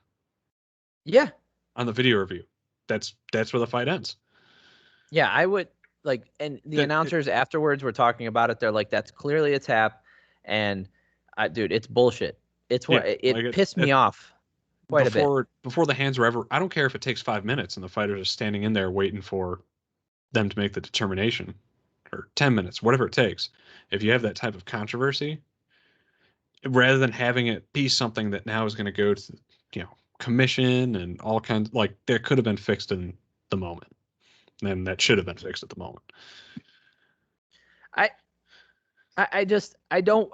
Yeah. On the video review. That's where the fight ends. Yeah, I would like, and the That announcers afterwards were talking about it. They're like, that's clearly a tap. And dude, it's bullshit. It's yeah, what like it pissed me off quite a bit. before the hands were ever. I don't care if it takes 5 minutes and the fighters are standing in there waiting for them to make the determination, or 10 minutes, whatever it takes. If you have that type of controversy, rather than having it be something that now is going to go to, commission and all kinds, like that could have been fixed in the moment, and that should have been fixed at the moment. I I don't.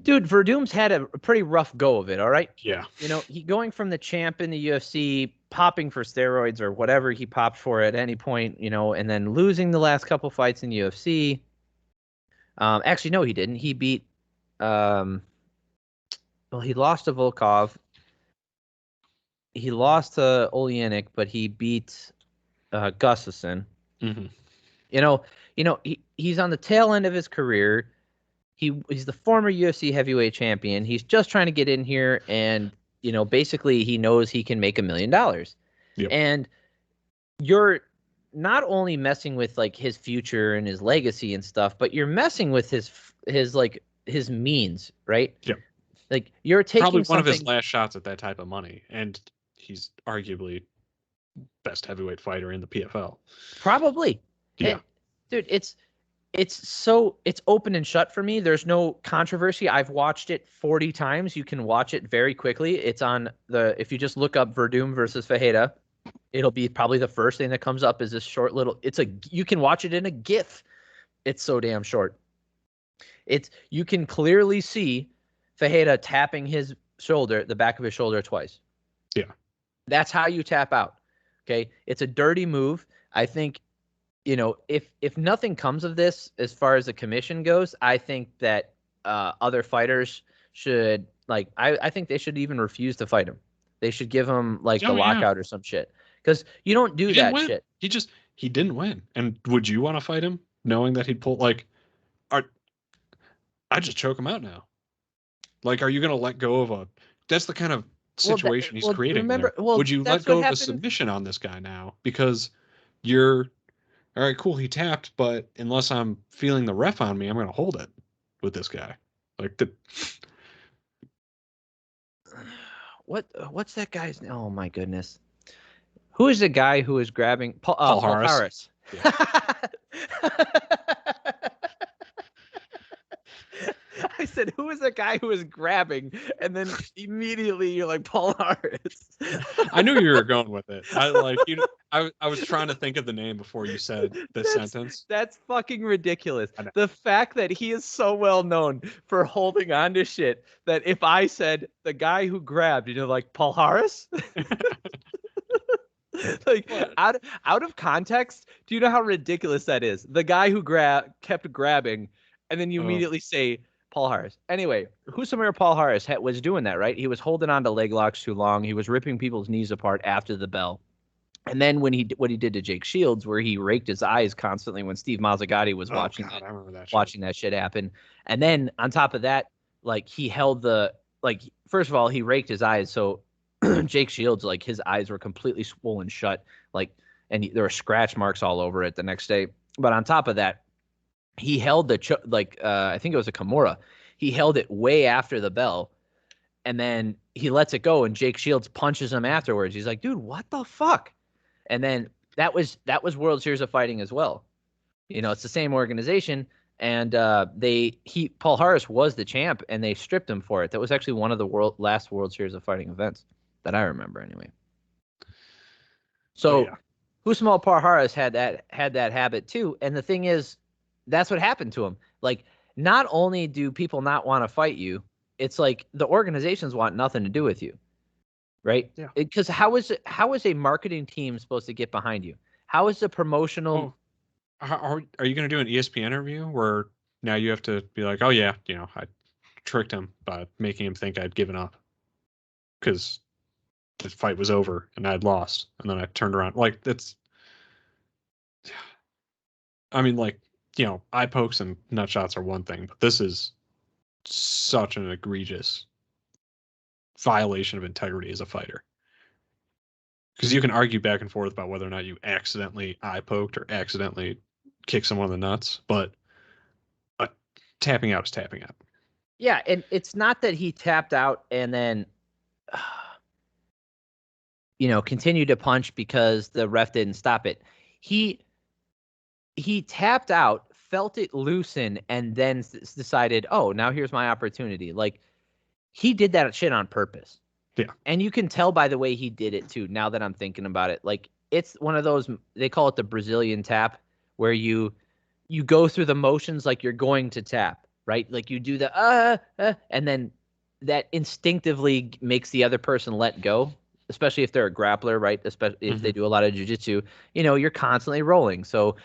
Dude, Verdum's had a pretty rough go of it, all right? Yeah. He going from the champ in the UFC, popping for steroids or whatever he popped for at any point, and then losing the last couple fights in UFC. Actually, no, he didn't. He beat, well, he lost to Volkov. He lost to Oleanic, but he beat Gustafsson. Mm-hmm. He's on the tail end of his career. He's the former UFC heavyweight champion. He's just trying to get in here, and basically he knows he can make $1 million. Yep. And you're not only messing with like his future and his legacy and stuff, but you're messing with his means, right? Yep. Like you're taking probably one something... of his last shots at that type of money, and he's arguably best heavyweight fighter in the PFL. Probably. Yeah. And, dude, it's open and shut for me. There's no controversy. I've watched it 40 times. You can watch it very quickly. It's on if you just look up Verdum versus Fajeda, it'll be probably the first thing that comes up is this short little, you can watch it in a GIF. It's so damn short. You can clearly see Fajeda tapping his shoulder, the back of his shoulder twice. Yeah. That's how you tap out. Okay. It's a dirty move. I think, if nothing comes of this as far as the commission goes, I think that other fighters should, like, I think they should even refuse to fight him. They should give him like the lockout or some shit, because you don't do that shit. He didn't win. And would you want to fight him knowing that he'd pull, like, I just choke him out now? Like, are you going to let go of that's the kind of situation he's creating. Remember, would you let go of a submission on this guy now? Because you're, all right, cool, he tapped, but unless I'm feeling the ref on me, I'm going to hold it with this guy. Like what's that guy's name? Oh my goodness. Who is the guy who is grabbing Paul Harris? Yeah. I said, who is the guy who is grabbing? And then immediately you're like, Paul Harris. I knew you were going with it. I was trying to think of the name before you said this sentence. That's fucking ridiculous. The fact that he is so well known for holding on to shit that if I said the guy who grabbed, like, Paul Harris? Like, out of context, do you know how ridiculous that is? The guy who kept grabbing, and then you immediately say Paul Harris. Anyway, Husamir Paul Harris was doing that, right? He was holding on to leg locks too long. He was ripping people's knees apart after the bell. And then what he did to Jake Shields, where he raked his eyes constantly when Steve Mazzagatti was watching that shit happen. And then on top of that, like, he held first of all, he raked his eyes. So Jake Shields, like, his eyes were completely swollen shut, like, and there were scratch marks all over it the next day. But on top of that, he held I think it was a Kimura. He held it way after the bell, and then he lets it go, and Jake Shields punches him afterwards. He's like, dude, what the fuck? And then that was World Series of Fighting as well. It's the same organization, and Paul Harris was the champ, and they stripped him for it. That was actually one of the last World Series of Fighting events that I remember, anyway. So, Husamir Paul Harris had that habit too, and the thing is, that's what happened to him. Like, not only do people not want to fight you, it's like the organizations want nothing to do with you, right? Yeah. Because how is a marketing team supposed to get behind you? How is the promotional? Are you going to do an ESPN interview where now you have to be like, oh yeah, I tricked him by making him think I'd given up because the fight was over and I'd lost, and then I turned around. Like, that's, I mean, like, eye pokes and nut shots are one thing, but this is such an egregious violation of integrity as a fighter. Because you can argue back and forth about whether or not you accidentally eye poked or accidentally kick someone in the nuts, but tapping out is tapping out. Yeah, and it's not that he tapped out and then continued to punch because the ref didn't stop it. He tapped out, felt it loosen, and then decided, oh, now here's my opportunity. Like, he did that shit on purpose. Yeah. And you can tell by the way he did it too, now that I'm thinking about it. Like, it's one of those, they call it the Brazilian tap, where you go through the motions like you're going to tap, right? Like you do the and then that instinctively makes the other person let go, especially if they're a grappler, right? Especially if they do a lot of jiu-jitsu. You're constantly rolling. So,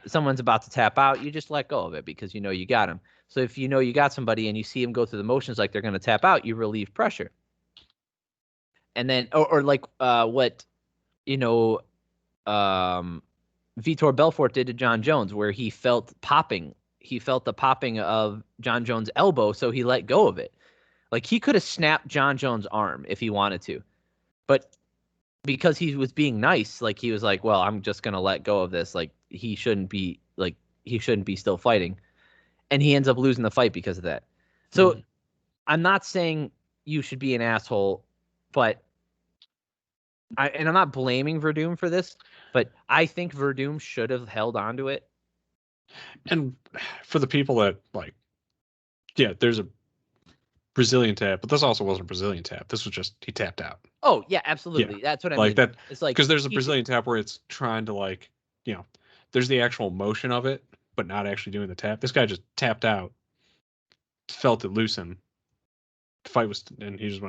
someone's about to tap out, you just let go of it because you got him. So if you got somebody and you see them go through the motions like they're going to tap out, you relieve pressure. And then, or like what, Vitor Belfort did to John Jones, where he felt the popping of John Jones' elbow, so he let go of it. Like, he could have snapped John Jones' arm if he wanted to, but because he was being nice, like, he was like, well, I'm just gonna let go of this. Like, he shouldn't be still fighting, and he ends up losing the fight because of that. So I'm not saying you should be an asshole, but I'm not blaming Verdum for this, but I think Verdum should have held on to it. And for the people that there's a Brazilian tap, but this also wasn't a Brazilian tap. This was just he tapped out. Oh yeah, absolutely. Yeah. That's what I mean. That it's like because there's a Brazilian tap where it's trying to there's the actual motion of it, but not actually doing the tap. This guy just tapped out, felt it loosen. The fight was, and he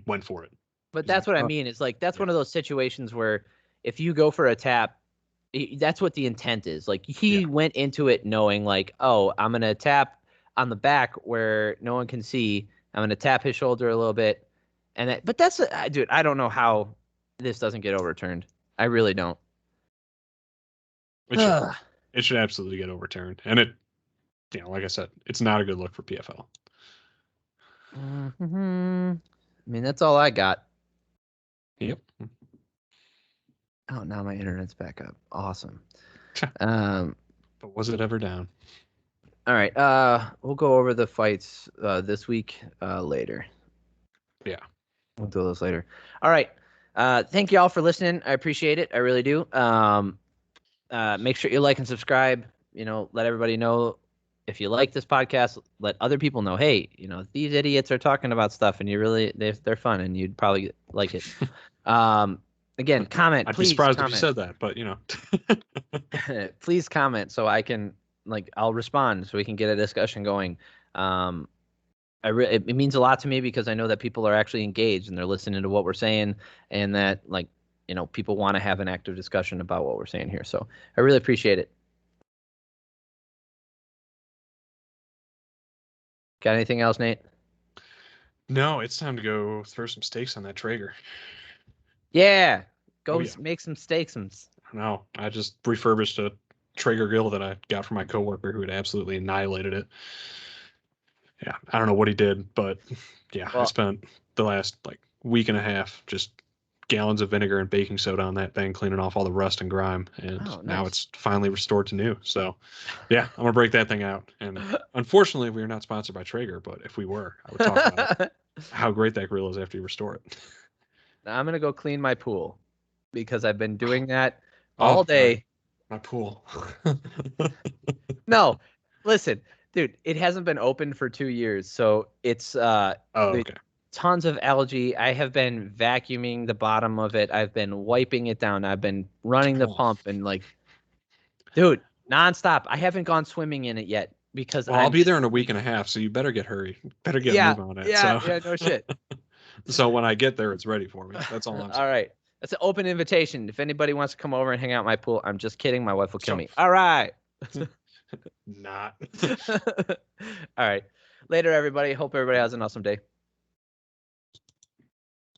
went for it. But that's what I mean. It's like that's one of those situations where if you go for a tap, that's what the intent is. Like, he went into it knowing, like, oh, I'm gonna tap on the back where no one can see. I'm gonna tap his shoulder a little bit, but that's dude. I don't know how this doesn't get overturned. I really don't. It should absolutely get overturned, and it, like I said, it's not a good look for PFL. I mean, that's all I got. Yep. Oh, now my internet's back up. Awesome. But was it ever down? All right. We'll go over the fights this week later. Yeah. We'll do those later. All right. Thank you all for listening. I appreciate it. I really do. Make sure you like and subscribe. Let everybody know if you like this podcast. Let other people know, hey, these idiots are talking about stuff, and they're fun, and you'd probably like it. Again, comment. I'd please be surprised comment. if you said that, but Please comment so I can I'll respond so we can get a discussion going. It means a lot to me because I know that people are actually engaged and they're listening to what we're saying, and that people want to have an active discussion about what we're saying here. So I really appreciate it. Got anything else, Nate? No, it's time to go throw some steaks on that Traeger. Yeah, go make some steaks. No, I just refurbished a Traeger grill that I got from my coworker who had absolutely annihilated it. Yeah, I don't know what he did, but yeah, I spent the last week and a half just gallons of vinegar and baking soda on that thing, cleaning off all the rust and grime, and now it's finally restored to new. So yeah, I'm gonna break that thing out. And unfortunately, we are not sponsored by Traeger, but if we were, I would talk about how great that grill is after you restore it. Now I'm gonna go clean my pool because I've been doing that all day. My pool. No, listen, dude, it hasn't been open for 2 years, so it's okay. Tons of algae. I have been vacuuming the bottom of it. I've been wiping it down. I've been running the pump and dude, nonstop. I haven't gone swimming in it yet because I'll be there in a week and a half, so you better get hurry. Better get a move on it. Yeah, no shit. So when I get there, it's ready for me. That's all I'm saying. All right. That's an open invitation. If anybody wants to come over and hang out in my pool, I'm just kidding. My wife will kill me. All right. Not. All right. Later, everybody. Hope everybody has an awesome day.